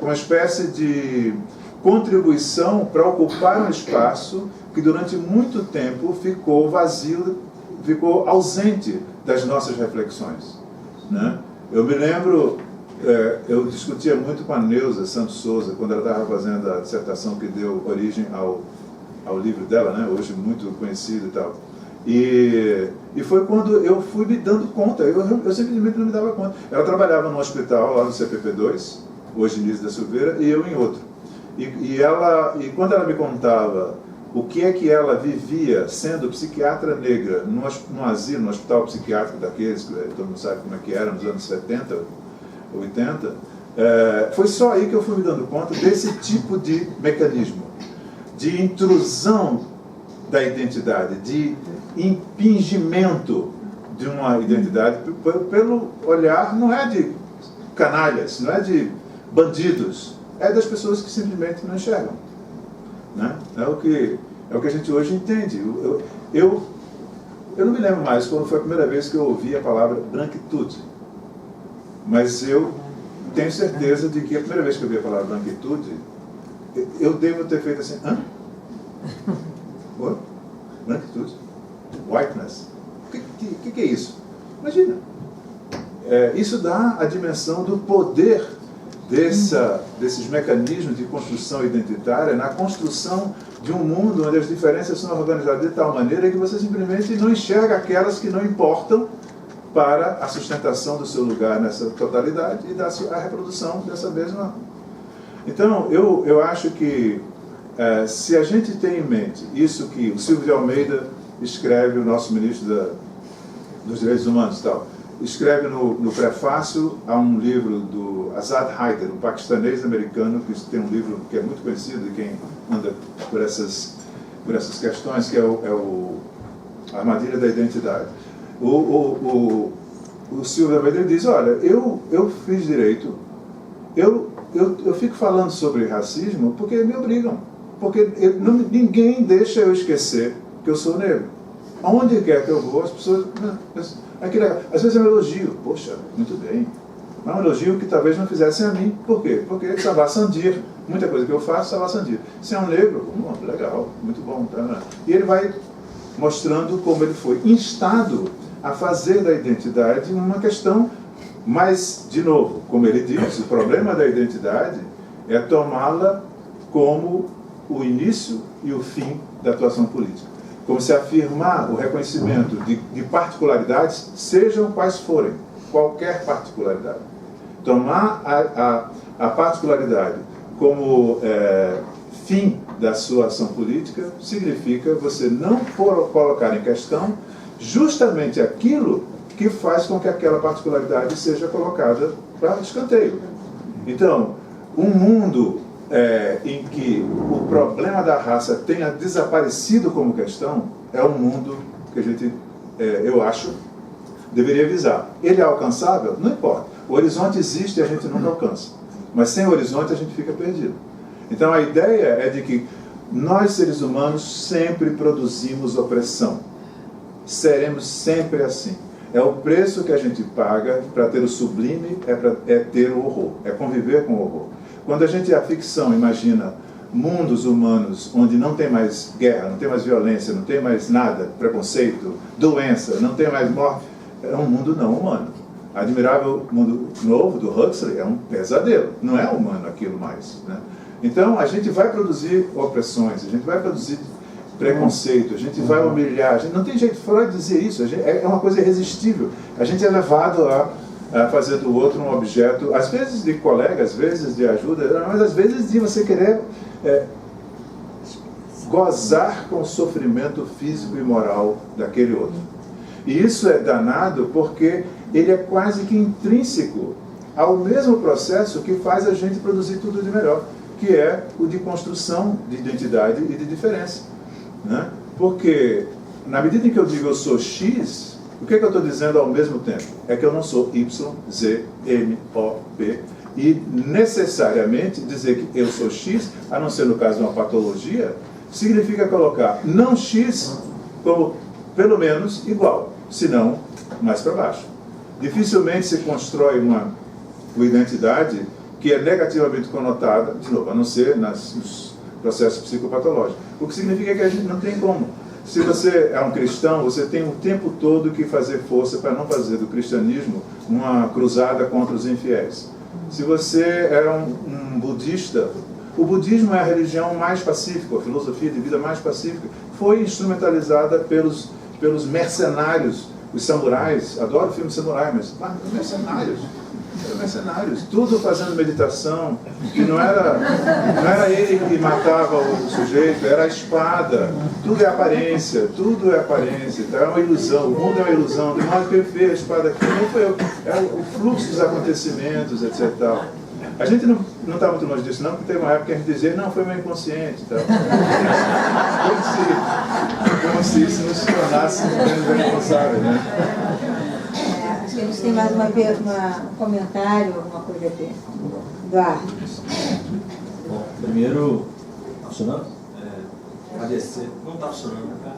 uma espécie de contribuição para ocupar um espaço que durante muito tempo ficou vazio, ficou ausente das nossas reflexões, né? Eu me lembro, eu discutia muito com a Neuza Santos Souza, quando ela estava fazendo a dissertação que deu origem ao livro dela, né? Hoje muito conhecido e tal. E foi quando eu fui me dando conta, eu simplesmente não me dava conta. Ela trabalhava num hospital lá no CPP2, hoje Nise da Silveira, e eu em outro. E quando ela me contava o que é que ela vivia sendo psiquiatra negra num asilo, num hospital psiquiátrico daqueles, que todo mundo sabe como é que era, nos anos 70, 80, foi só aí que eu fui me dando conta desse tipo de mecanismo, de intrusão da identidade, de impingimento de uma identidade pelo olhar, não é de canalhas, não é de bandidos, é das pessoas que simplesmente não enxergam, né? É o que É o que a gente hoje entende. Eu não me lembro mais quando foi a primeira vez que eu ouvi a palavra branquitude. Mas eu tenho certeza de que a primeira vez que eu ouvi a palavra branquitude, eu devo ter feito assim, hã? Oi? Branquitude? Whiteness? O que é isso? Imagina. Isso dá a dimensão do poder desses mecanismos de construção identitária na construção de um mundo onde as diferenças são organizadas de tal maneira que você simplesmente não enxerga aquelas que não importam para a sustentação do seu lugar nessa totalidade e a reprodução dessa mesma. Então, eu acho que se a gente tem em mente isso que o Silvio de Almeida escreve, o nosso ministro dos Direitos Humanos e tal, escreve no prefácio a um livro do Azad Haider, um paquistanês americano, que tem um livro que é muito conhecido de quem anda por essas questões, que é a Armadilha da Identidade. O Silvio Almeida diz, olha, eu fiz direito, eu fico falando sobre racismo porque me obrigam, porque ninguém deixa eu esquecer que eu sou negro. Aonde quer que eu vou, as pessoas... Às vezes é um elogio, poxa, muito bem. Mas é um elogio que talvez não fizessem a mim. Por quê? Porque Savá Sandir, muita coisa que eu faço, Savá Sandir. Se é um negro, legal, muito bom. Tá? E ele vai mostrando como ele foi instado a fazer da identidade uma questão, mas, de novo, como ele diz, o problema da identidade é tomá-la como o início e o fim da atuação política. Como se afirmar o reconhecimento de particularidades, sejam quais forem, qualquer particularidade. Tomar a particularidade como fim da sua ação política significa você não colocar em questão justamente aquilo que faz com que aquela particularidade seja colocada para escanteio. Então, um mundo em que o problema da raça tenha desaparecido como questão é um mundo que a gente, eu acho, deveria visar. Ele é alcançável? Não importa. O horizonte existe e a gente nunca alcança. Mas sem horizonte a gente fica perdido. Então a ideia é de que nós, seres humanos, sempre produzimos opressão. Seremos sempre assim. É o preço que a gente paga para ter o sublime, é ter o horror, é conviver com o horror. Quando a ficção imagina mundos humanos onde não tem mais guerra, não tem mais violência, não tem mais nada, preconceito, doença, não tem mais morte, é um mundo não humano. Admirável Mundo Novo, do Huxley, é um pesadelo, não é humano aquilo mais, né? Então, a gente vai produzir opressões, a gente vai produzir preconceito, a gente vai humilhar, não tem jeito, Freud dizer isso, é uma coisa irresistível. A gente é levado a fazer do outro um objeto, às vezes de colega, às vezes de ajuda, mas às vezes de você querer gozar com o sofrimento físico e moral daquele outro. E isso é danado porque ele é quase que intrínseco ao mesmo processo que faz a gente produzir tudo de melhor, que é o de construção de identidade e de diferença, né? Porque na medida em que eu digo eu sou X, o que eu estou dizendo ao mesmo tempo? É que eu não sou Y, Z, M, O, P, e necessariamente dizer que eu sou X, a não ser no caso de uma patologia, significa colocar não X como pelo menos igual, senão mais para baixo. Dificilmente se constrói uma identidade que é negativamente conotada, de novo, a não ser nos processos psicopatológicos. O que significa que a gente não tem como. Se você é um cristão, você tem o tempo todo que fazer força para não fazer do cristianismo uma cruzada contra os infiéis. Se você é um budista, o budismo é a religião mais pacífica, a filosofia de vida mais pacífica, foi instrumentalizada pelos mercenários, os samurais. Adoro filme samurai, mas mercenários, tudo fazendo meditação, que não era ele que matava o sujeito, era a espada, tudo é aparência, então é uma ilusão, o mundo é uma ilusão, de modo que eu fiz a espada aqui, não foi eu, é o fluxo dos acontecimentos, etc. Tal. A gente não está muito longe disso não, porque teve uma época que a gente dizia, não, foi meu inconsciente, tal. Como se isso não se tornasse menos responsável, né? Acho que a gente tem mais um comentário, alguma coisa aqui. Eduardo. Bom, primeiro, funcionando? agradecer. Não está funcionando, tá?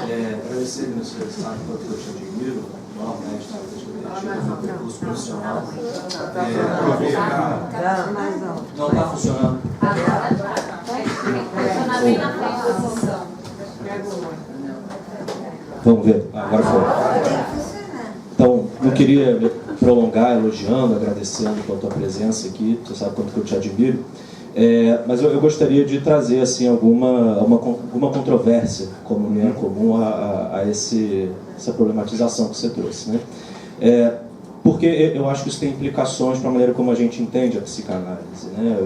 Agradecer no seu estado pelo que eu te admiro, normalmente, no percurso profissional. Não está funcionando. Funciona bem na frente da posição. Vamos ver, agora foi. Então, não queria prolongar elogiando, agradecendo pela tua presença aqui, você sabe quanto que eu te admiro. Mas eu gostaria de trazer assim, alguma controvérsia, como não é comum, a essa problematização que você trouxe. Né? Porque eu acho que isso tem implicações para a maneira como a gente entende a psicanálise. Né?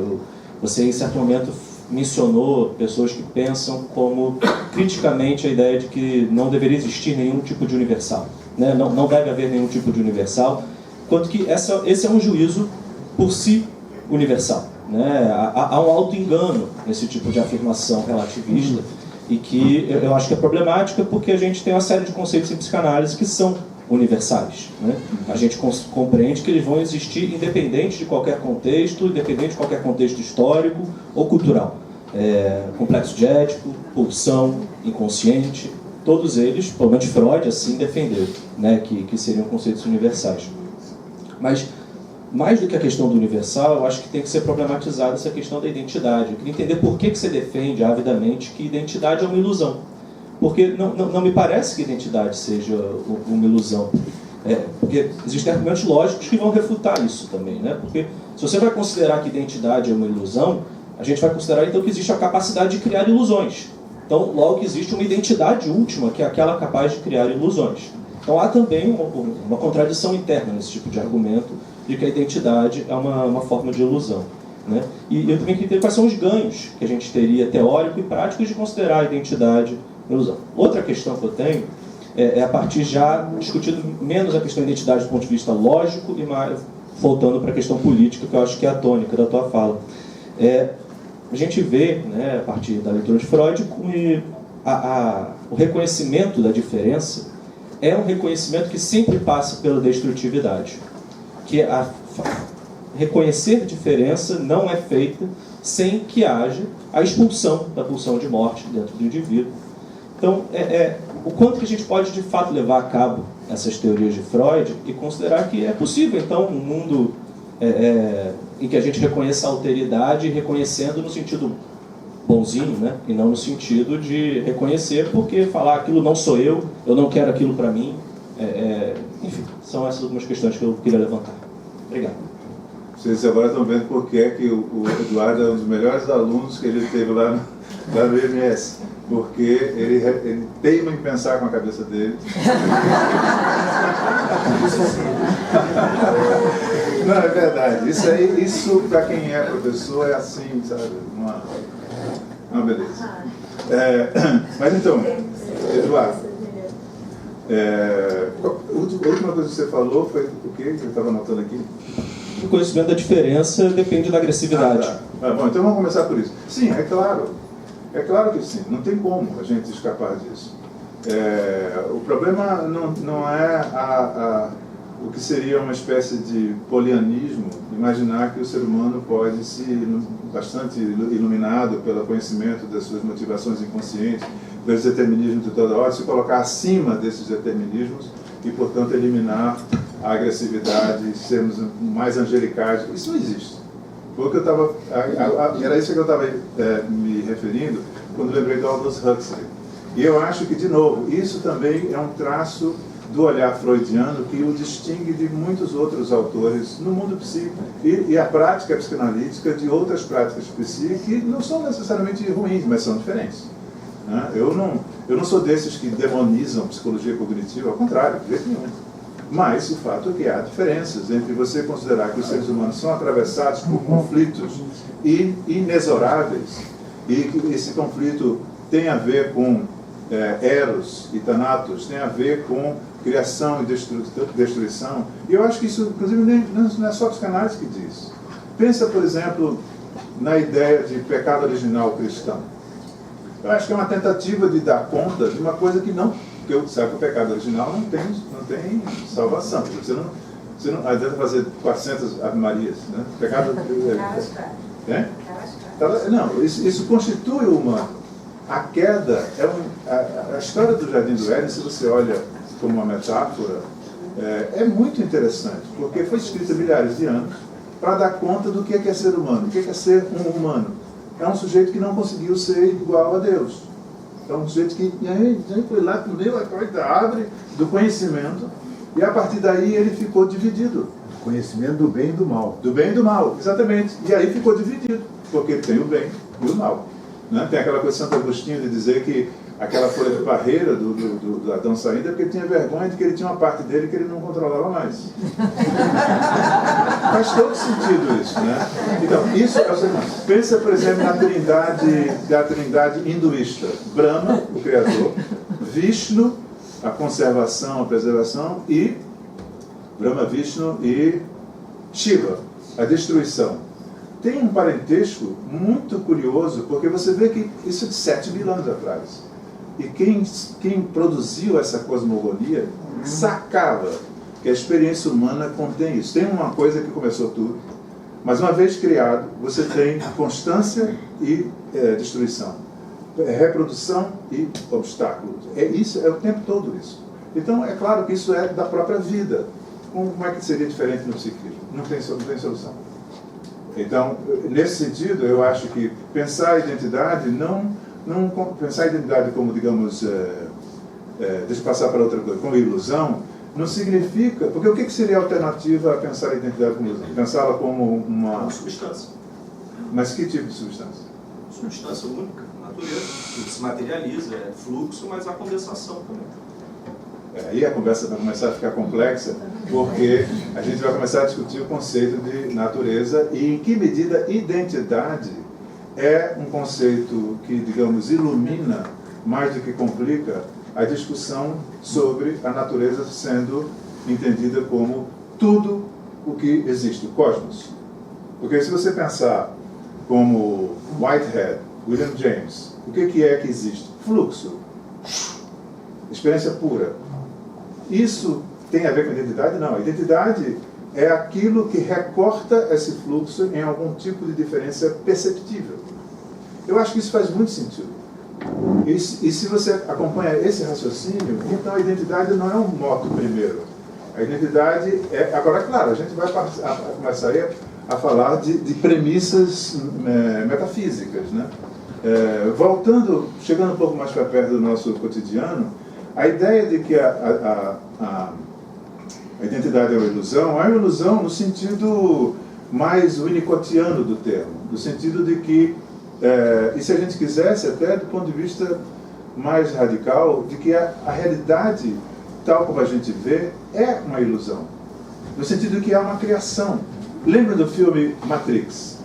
Você, em certo momento, mencionou pessoas que pensam como criticamente a ideia de que não deveria existir nenhum tipo de universal. Né? Não deve haver nenhum tipo de universal, quanto que esse é um juízo por si universal. Né? Há um auto-engano nesse tipo de afirmação relativista e que eu acho que é problemática porque a gente tem uma série de conceitos em psicanálise que são universais. Né? A gente compreende que eles vão existir independente de qualquer contexto, independente de qualquer contexto histórico ou cultural. Complexo diético, pulsão, inconsciente, todos eles, pelo menos Freud assim defendeu, né? que seriam conceitos universais. Mas mais do que a questão do universal, eu acho que tem que ser problematizada essa questão da identidade. Eu queria entender por que você defende avidamente que identidade é uma ilusão. Porque não me parece que identidade seja uma ilusão. Porque existem argumentos lógicos que vão refutar isso também. Né? Porque se você vai considerar que identidade é uma ilusão, a gente vai considerar então que existe a capacidade de criar ilusões. Então, logo que existe uma identidade última, que é aquela capaz de criar ilusões. Então há também uma contradição interna nesse tipo de argumento, de que a identidade é uma forma de ilusão. Né? E eu também queria entender quais são os ganhos que a gente teria, teórico e práticos, de considerar a identidade uma ilusão. Outra questão que eu tenho é a partir já discutindo menos a questão da identidade do ponto de vista lógico e mais voltando para a questão política, que eu acho que é a tônica da tua fala. A gente vê, né, a partir da leitura de Freud, que o reconhecimento da diferença é um reconhecimento que sempre passa pela destrutividade. Que reconhecer diferença não é feita sem que haja a expulsão da pulsão de morte dentro do indivíduo. Então, o quanto que a gente pode de fato levar a cabo essas teorias de Freud e considerar que é possível, então, um mundo em que a gente reconheça a alteridade, reconhecendo no sentido bonzinho, né? E não no sentido de reconhecer porque falar aquilo não sou eu não quero aquilo para mim. Enfim, são essas algumas questões que eu queria levantar. Obrigado. Vocês agora estão vendo por que o Eduardo é um dos melhores alunos que ele teve lá no IMS. Porque ele teima em pensar com a cabeça dele. Não, é verdade. Isso para quem é professor é assim, sabe? Uma beleza. Mas então, Eduardo, a última coisa que você falou foi o que eu estava anotando aqui? O conhecimento da diferença depende da agressividade. Bom, então vamos começar por isso. Sim, é claro. É claro que sim, não tem como a gente escapar disso. O problema não é o que seria uma espécie de polianismo, imaginar que o ser humano pode bastante iluminado pelo conhecimento das suas motivações inconscientes, pelos determinismos de toda hora, se colocar acima desses determinismos e, portanto, eliminar a agressividade, sermos mais angelicais. Isso não existe. Era isso que eu estava me referindo quando lembrei do Aldous Huxley. E eu acho que, de novo, isso também é um traço do olhar freudiano que o distingue de muitos outros autores no mundo psíquico e a prática psicanalítica de outras práticas psíquicas que não são necessariamente ruins, mas são diferentes. Né? Eu não sou desses que demonizam psicologia cognitiva, ao contrário, de jeito nenhum. Mas o fato é que há diferenças entre você considerar que os seres humanos são atravessados por conflitos inexoráveis e que esse conflito tem a ver com eros e thanatos, tem a ver com criação e destruição. E eu acho que isso, inclusive, não é só a psicanálise que diz. Pensa, por exemplo, na ideia de pecado original cristão. Eu acho que é uma tentativa de dar conta de uma coisa que não... Porque eu sabe que o pecado original não tem salvação. Você não adianta fazer 400 ave-marias, né? Pecado... Não, isso constitui a queda a história do Jardim do Éden, se você olha como uma metáfora, é muito interessante, porque foi escrita há milhares de anos para dar conta do que é ser humano. O que é ser um humano? É um sujeito que não conseguiu ser igual a Deus. É um sujeito que foi lá, comeu a coisa da árvore do conhecimento, e a partir daí ele ficou dividido. Conhecimento do bem e do mal. Do bem e do mal, exatamente. E aí ficou dividido, porque tem o bem e o mal. Né? Tem aquela coisa de Santo Agostinho de dizer que aquela folha de parreira do Adão saindo é porque ele tinha vergonha de que ele tinha uma parte dele que ele não controlava mais. Faz todo sentido isso, né? Então, isso é o seguinte. Pensa, por exemplo, na trindade hinduísta. Brahma, o Criador, Vishnu, a conservação, a preservação, e Brahma, Vishnu e Shiva, a destruição. Tem um parentesco muito curioso, porque você vê que isso é de 7 mil anos atrás. E quem produziu essa cosmogonia sacava que a experiência humana contém isso. Tem uma coisa que começou tudo, mas uma vez criado, você tem constância e destruição, reprodução e obstáculos. Isso é o tempo todo isso. Então, é claro que isso é da própria vida. Como é que seria diferente no psiquismo? Não tem solução. Então, nesse sentido, eu acho que pensar a identidade pensar a identidade como, digamos, deixa eu passar para outra coisa, como ilusão, não significa... Porque o que seria a alternativa a pensar a identidade como ilusão? Pensá-la como uma substância. Mas que tipo de substância? Substância única, natureza, que se materializa, é fluxo, mas há condensação também. Aí a conversa vai começar a ficar complexa, porque a gente vai começar a discutir o conceito de natureza e em que medida identidade é um conceito que, digamos, ilumina mais do que complica a discussão sobre a natureza sendo entendida como tudo o que existe, o cosmos. Porque se você pensar como Whitehead, William James, o que é que existe? Fluxo, experiência pura. Isso tem a ver com identidade? Não. A identidade é aquilo que recorta esse fluxo em algum tipo de diferença perceptível. Eu acho que isso faz muito sentido. E se você acompanha esse raciocínio, então a identidade não é um moto primeiro. A identidade é... Agora, claro, a gente vai começar a falar de premissas metafísicas, né? Chegando um pouco mais para perto do nosso cotidiano, a ideia de que a identidade é uma ilusão no sentido mais winnicottiano do termo, no sentido de que, e se a gente quisesse, até do ponto de vista mais radical, de que a realidade, tal como a gente vê, é uma ilusão, no sentido de que há uma criação. Lembra do filme Matrix?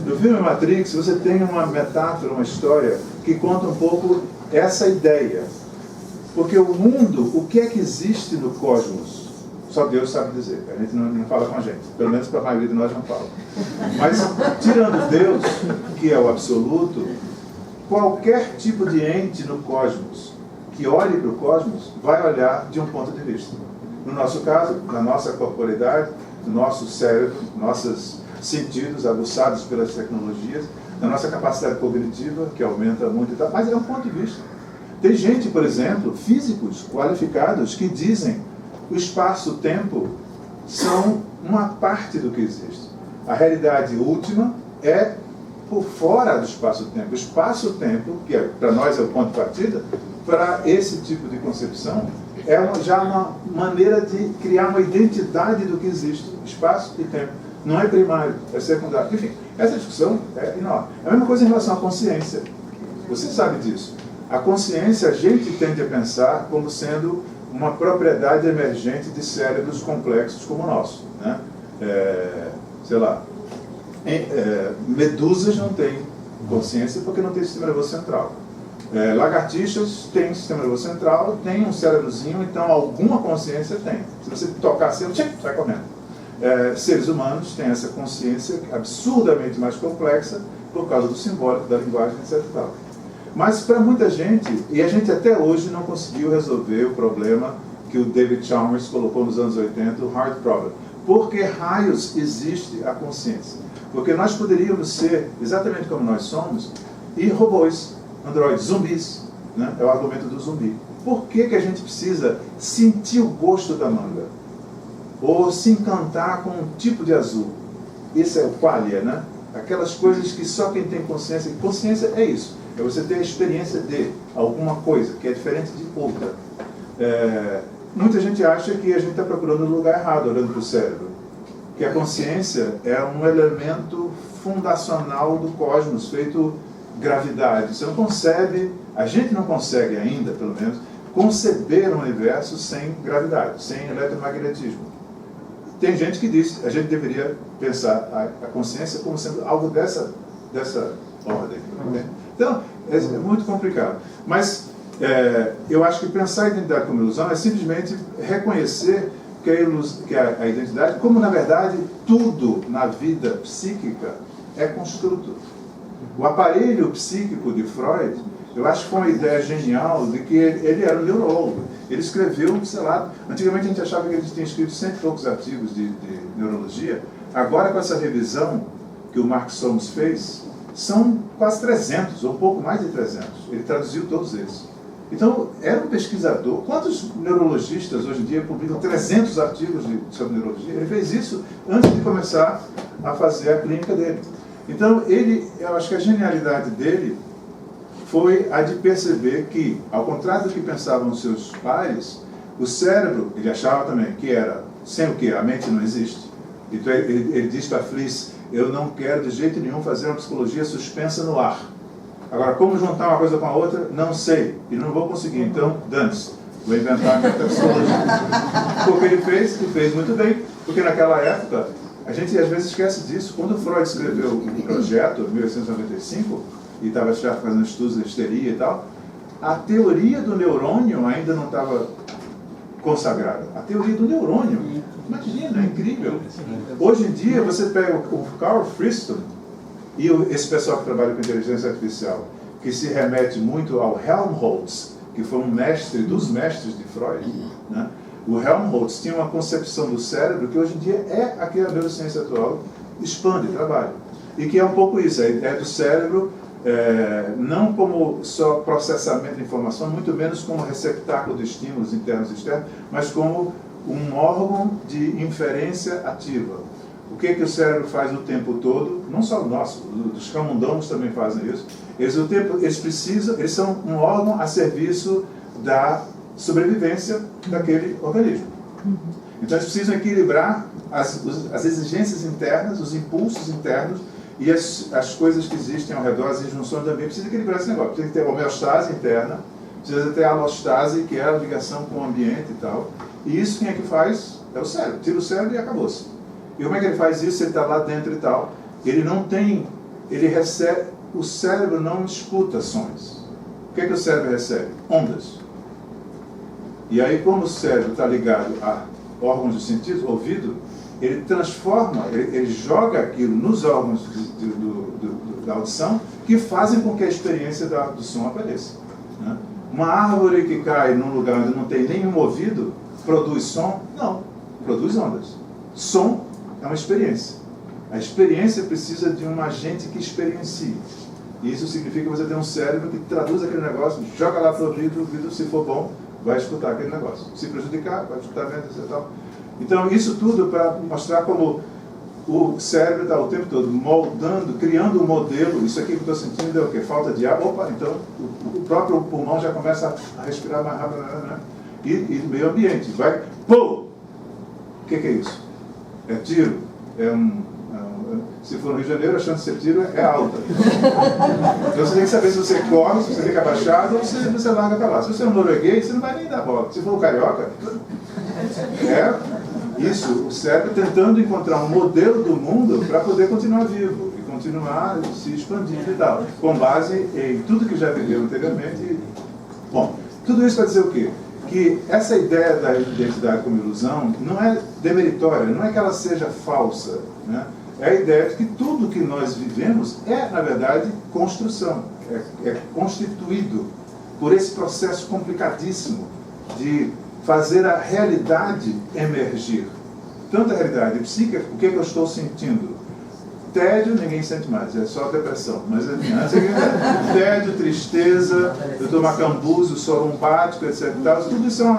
No filme Matrix, você tem uma metáfora, uma história que conta um pouco essa ideia. Porque o mundo, o que é que existe no cosmos? Só Deus sabe dizer. A gente não fala com a gente. Pelo menos para a maioria de nós não fala. Mas, tirando Deus, que é o absoluto, qualquer tipo de ente no cosmos que olhe para o cosmos vai olhar de um ponto de vista. No nosso caso, na nossa corporeidade, no nosso cérebro, nossos sentidos aguçados pelas tecnologias, na nossa capacidade cognitiva, que aumenta muito e tal, mas é um ponto de vista. Tem gente, por exemplo, físicos qualificados, que dizem que o espaço-tempo são uma parte do que existe. A realidade última é por fora do espaço-tempo. O espaço-tempo, que para nós é o ponto de partida, para esse tipo de concepção, é já uma maneira de criar uma identidade do que existe. Espaço e tempo. Não é primário, é secundário. Enfim, essa discussão é enorme. É a mesma coisa em relação à consciência. Você sabe disso. A consciência a gente tende a pensar como sendo uma propriedade emergente de cérebros complexos como o nosso, né? Sei lá, medusas não têm consciência porque não tem sistema nervoso central. Lagartixas têm sistema nervoso central, tem um cérebrozinho, então alguma consciência tem. Se você tocar assim, sai correndo. Seres humanos têm essa consciência absurdamente mais complexa por causa do simbólico, da linguagem, etc. Mas para muita gente, e a gente até hoje não conseguiu resolver o problema que o David Chalmers colocou nos anos 80, o hard problem. Por que raios existe a consciência? Porque nós poderíamos ser, exatamente como nós somos, e robôs, androides, zumbis, né? É o argumento do zumbi. Por que a gente precisa sentir o gosto da manga? Ou se encantar com um tipo de azul? Isso é o qualia, né? Aquelas coisas que só quem tem consciência... Consciência é isso. É você ter a experiência de alguma coisa que é diferente de outra. Muita gente acha que a gente está procurando no lugar errado, olhando para o cérebro. Que a consciência é um elemento fundacional do cosmos, feito gravidade. Você não concebe, a gente não consegue ainda, pelo menos, conceber um universo sem gravidade, sem eletromagnetismo. Tem gente que diz que a gente deveria pensar a consciência como sendo algo dessa ordem. Né? Então, é muito complicado. Mas eu acho que pensar a identidade como ilusão é simplesmente reconhecer que a identidade, como na verdade tudo na vida psíquica é construto. O aparelho psíquico de Freud, eu acho que foi uma ideia genial de que ele era um neurólogo. Ele escreveu, sei lá, antigamente a gente achava que ele tinha escrito 100 e poucos artigos de neurologia. Agora, com essa revisão que o Mark Solms fez, são quase 300, ou um pouco mais de 300. Ele traduziu todos eles. Então, era um pesquisador. Quantos neurologistas hoje em dia publicam 300 artigos sobre neurologia? Ele fez isso antes de começar a fazer a clínica dele. Então, eu acho que a genialidade dele foi a de perceber que, ao contrário do que pensavam os seus pares, o cérebro, ele achava também que era, sem o que? A mente não existe. Então, ele diz para Fliss, eu não quero de jeito nenhum fazer uma psicologia suspensa no ar. Agora, como juntar uma coisa com a outra, não sei. E não vou conseguir. Então, dane-se. Vou inventar a metapsicologia. O que ele fez muito bem. Porque naquela época, a gente às vezes esquece disso. Quando Freud escreveu o projeto, em 1895, e estava já fazendo estudos de histeria e tal, a teoria do neurônio ainda não estava consagrada. A teoria do neurônio. Imagina, é incrível. Hoje em dia, você pega o Carl Friston, e esse pessoal que trabalha com inteligência artificial, que se remete muito ao Helmholtz, que foi um mestre dos mestres de Freud, né? O Helmholtz tinha uma concepção do cérebro que hoje em dia é a que a neurociência atual expande, trabalha. E que é um pouco isso, a ideia do cérebro, não como só processamento de informação, muito menos como receptáculo de estímulos internos e externos, mas como um órgão de inferência ativa. O que o cérebro faz o tempo todo? Não só o nosso, os camundongos também fazem isso. Eles são um órgão a serviço da sobrevivência daquele organismo. Então eles precisam equilibrar as exigências internas, os impulsos internos e as coisas que existem ao redor, as injunções do ambiente. Precisa equilibrar esse negócio. Precisa ter homeostase interna, precisa ter alostase, que é a ligação com o ambiente e tal. E isso quem é que faz? É o cérebro. Tira o cérebro e acabou-se. E como é que ele faz isso? Ele está lá dentro e tal. Ele não tem... Ele recebe... O cérebro não escuta sons. O que o cérebro recebe? Ondas. E aí, como o cérebro está ligado a órgãos de sentido, ouvido, ele transforma, ele joga aquilo nos órgãos da audição que fazem com que a experiência do som apareça. Né? Uma árvore que cai num lugar onde não tem nenhum ouvido, produz som? Não. Produz ondas. Som é uma experiência. A experiência precisa de um agente que experiencie. E isso significa que você tem um cérebro que traduz aquele negócio, joga lá para o ouvido, se for bom, vai escutar aquele negócio. Se prejudicar, vai escutar menos e tal. Então, isso tudo para mostrar como o cérebro está o tempo todo moldando, criando um modelo. Isso aqui que eu estou sentindo é o quê? Falta de ar. Opa, então o próprio pulmão já começa a respirar mais rápido. Né? E meio ambiente. Vai, pô! O que é isso? É tiro? Se for no Rio de Janeiro, a chance de ser tiro é alta. Então você tem que saber se você corre, se você fica abaixado ou se você larga para lá. Se você é um norueguês, você não vai nem dar bola. Se for um carioca, isso, o cérebro tentando encontrar um modelo do mundo para poder continuar vivo e continuar se expandindo e tal, com base em tudo que já viveu anteriormente. Bom, tudo isso para dizer o quê? Que essa ideia da identidade como ilusão não é demeritória, não é que ela seja falsa, né? É a ideia de que tudo que nós vivemos é, na verdade, construção, é constituído por esse processo complicadíssimo de fazer a realidade emergir. Tanto a realidade psíquica, o que eu estou sentindo? tédio ninguém sente mais, é só depressão. Mas tédio, tristeza, eu estou macambuzo, sorumbático, etc. Tudo isso é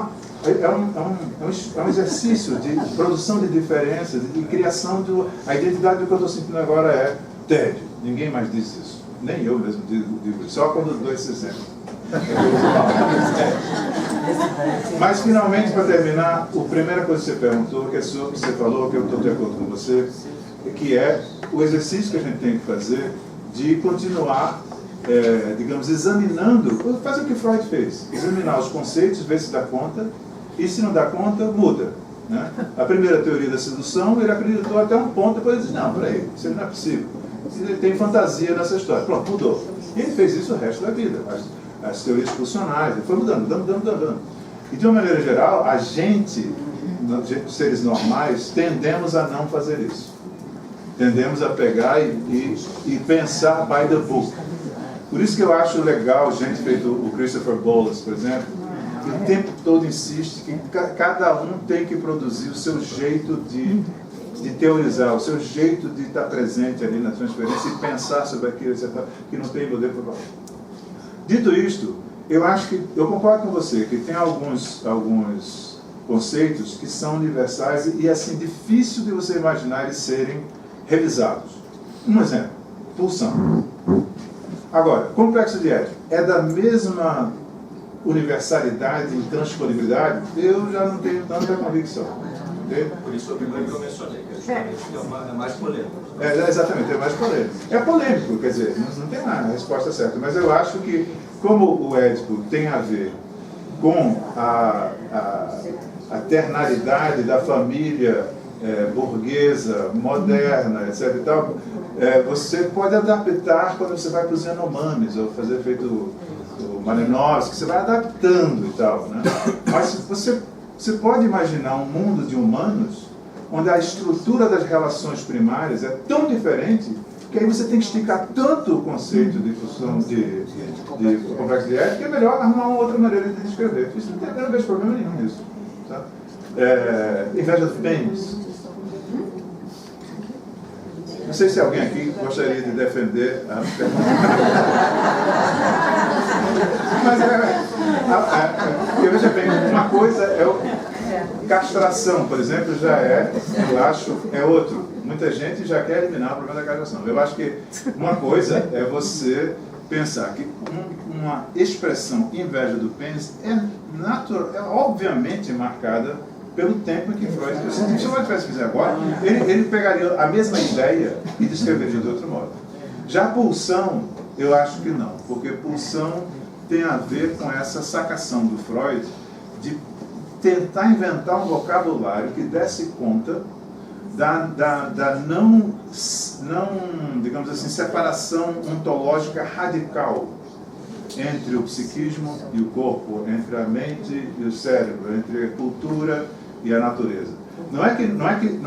um exercício de produção de diferenças, de criação de... A identidade do que eu estou sentindo agora é tédio. Ninguém mais diz isso. Nem eu mesmo digo isso. Só quando dou esse exemplo. Mas, finalmente, para terminar, a primeira coisa que você perguntou, que é sobre o que você falou, que eu estou de acordo com você, que é o exercício que a gente tem que fazer de continuar, digamos, examinando, fazer o que Freud fez, examinar os conceitos, ver se dá conta, e se não dá conta, muda. Né? A primeira teoria da sedução, ele acreditou até um ponto, depois ele disse, não, peraí, isso não é possível. Ele tem fantasia nessa história. Pronto, mudou. E ele fez isso o resto da vida. As teorias funcionais, ele foi mudando. E de uma maneira geral, a gente, seres normais, tendemos a não fazer isso. Tendemos a pegar e pensar by the book. Por isso que eu acho legal gente feito o Christopher Bollas, por exemplo, que o tempo todo insiste que cada um tem que produzir o seu jeito de teorizar, o seu jeito de estar presente ali na transferência e pensar sobre aquilo, etc., que não tem poder para falar. Dito isto, eu concordo com você que tem alguns conceitos que são universais e assim, difícil de você imaginar eles serem revisados. Um exemplo, pulsão. Agora, complexo de Édipo é da mesma universalidade e transponibilidade? Eu já não tenho tanta convicção. Entendeu? Por isso a primeira que eu mencionei, que é mais polêmico. Exatamente, é mais polêmico. É polêmico, quer dizer, não tem a resposta certa, mas eu acho que, como o Édipo tem a ver com a ternalidade da família burguesa, moderna, etc. e tal, você pode adaptar quando você vai para os Yanomamis, ou fazer feito o Malinowski, você vai adaptando e tal. Né? Mas você pode imaginar um mundo de humanos onde a estrutura das relações primárias é tão diferente que aí você tem que esticar tanto o conceito de função de complexo de Édipo que é melhor arrumar uma outra maneira de descrever. Isso eu não vejo problema nenhum nisso. Tá? Inveja dos bens. Não sei se alguém aqui gostaria de defender a... Mas veja bem, uma coisa castração, por exemplo, já eu acho, é outro. Muita gente já quer eliminar o problema da castração. Eu acho que uma coisa é você pensar que uma expressão inveja do pênis é obviamente marcada pelo tempo em que Freud... Se o Freud tivesse que fizer agora, ele pegaria a mesma ideia e descreveria de outro modo. Já pulsão, eu acho que não, porque pulsão tem a ver com essa sacação do Freud de tentar inventar um vocabulário que desse conta da não, digamos assim, separação ontológica radical entre o psiquismo e o corpo, entre a mente e o cérebro, entre a cultura e a natureza. Não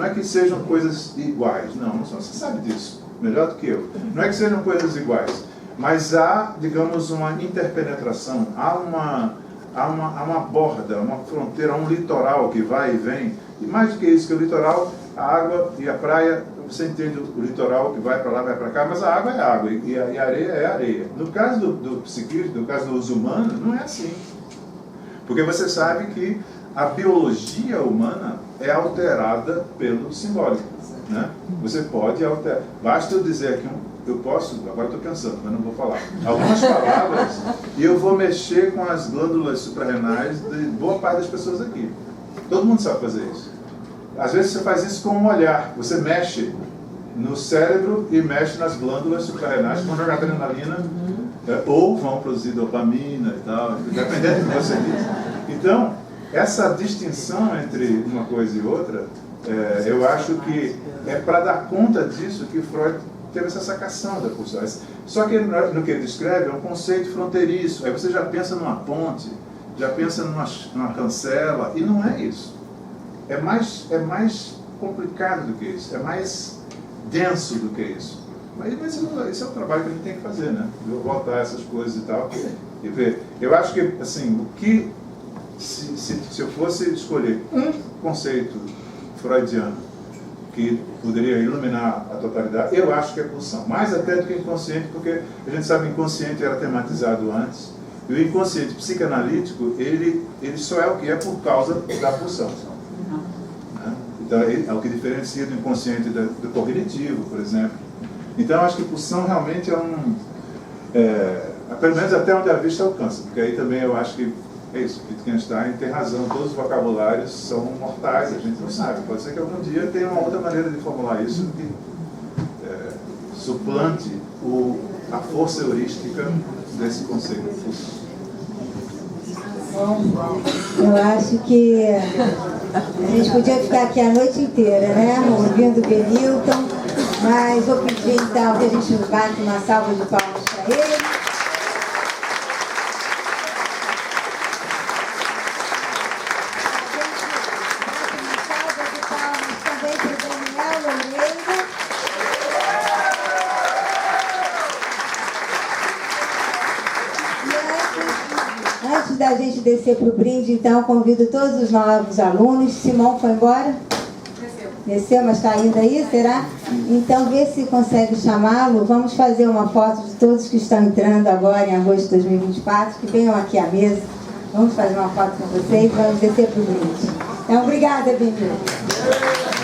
é que sejam coisas iguais, não, você sabe disso, melhor do que eu. Não é que sejam coisas iguais, mas há, digamos, uma interpenetração, há uma borda, uma fronteira, um litoral que vai e vem, e mais do que isso, que o litoral, a água e a praia, você entende o litoral que vai para lá, vai para cá, mas a água é água e a areia é areia. No caso do psiquismo, no caso dos humanos, não é assim. Porque você sabe que a biologia humana é alterada pelo simbólico. Né? Você pode alterar. Basta eu dizer aqui, eu posso, agora estou pensando, mas não vou falar, algumas palavras e eu vou mexer com as glândulas suprarrenais de boa parte das pessoas aqui. Todo mundo sabe fazer isso. Às vezes você faz isso com um olhar, você mexe no cérebro e mexe nas glândulas suprarrenais que vão jogar adrenalina ou vão produzir dopamina e tal, dependendo do que você diz. Então, essa distinção entre uma coisa e outra, eu acho que é para dar conta disso que Freud teve essa sacação da pulsão. Só que no que ele descreve é um conceito fronteiriço, aí você já pensa numa ponte, já pensa numa cancela, e não é isso. É mais complicado do que isso, é mais denso do que isso. Mas esse é o trabalho que a gente tem que fazer, né? Voltar essas coisas e tal, e ver. Eu acho que, assim, o que, se eu fosse escolher um conceito freudiano que poderia iluminar a totalidade, eu acho que é pulsão. Mais até do que inconsciente, porque a gente sabe que o inconsciente era tematizado antes, e o inconsciente psicanalítico, ele só é o que é por causa da pulsão. Né? Então, é o que diferencia do inconsciente do cognitivo, por exemplo. Então, eu acho que pulsão realmente pelo menos até onde a vista alcança, porque aí também eu acho que é isso, Wittgenstein tem razão, todos os vocabulários são mortais, a gente não sabe. Pode ser que algum dia tenha uma outra maneira de formular isso que suplante a força heurística desse conceito de pulsão. Eu acho que a gente podia ficar aqui a noite inteira, né? Ouvindo Benilton, mas vou pedir então que a gente bate uma salva de palmas para ele. Antes da gente descer para o brinde, então, convido todos os novos alunos. Simão foi embora? Desceu, mas está ainda aí, será? Então, vê se consegue chamá-lo. Vamos fazer uma foto de todos que estão entrando agora em agosto de 2024, que venham aqui à mesa. Vamos fazer uma foto com vocês e vamos descer para o brinde. Então, obrigada, Benilton.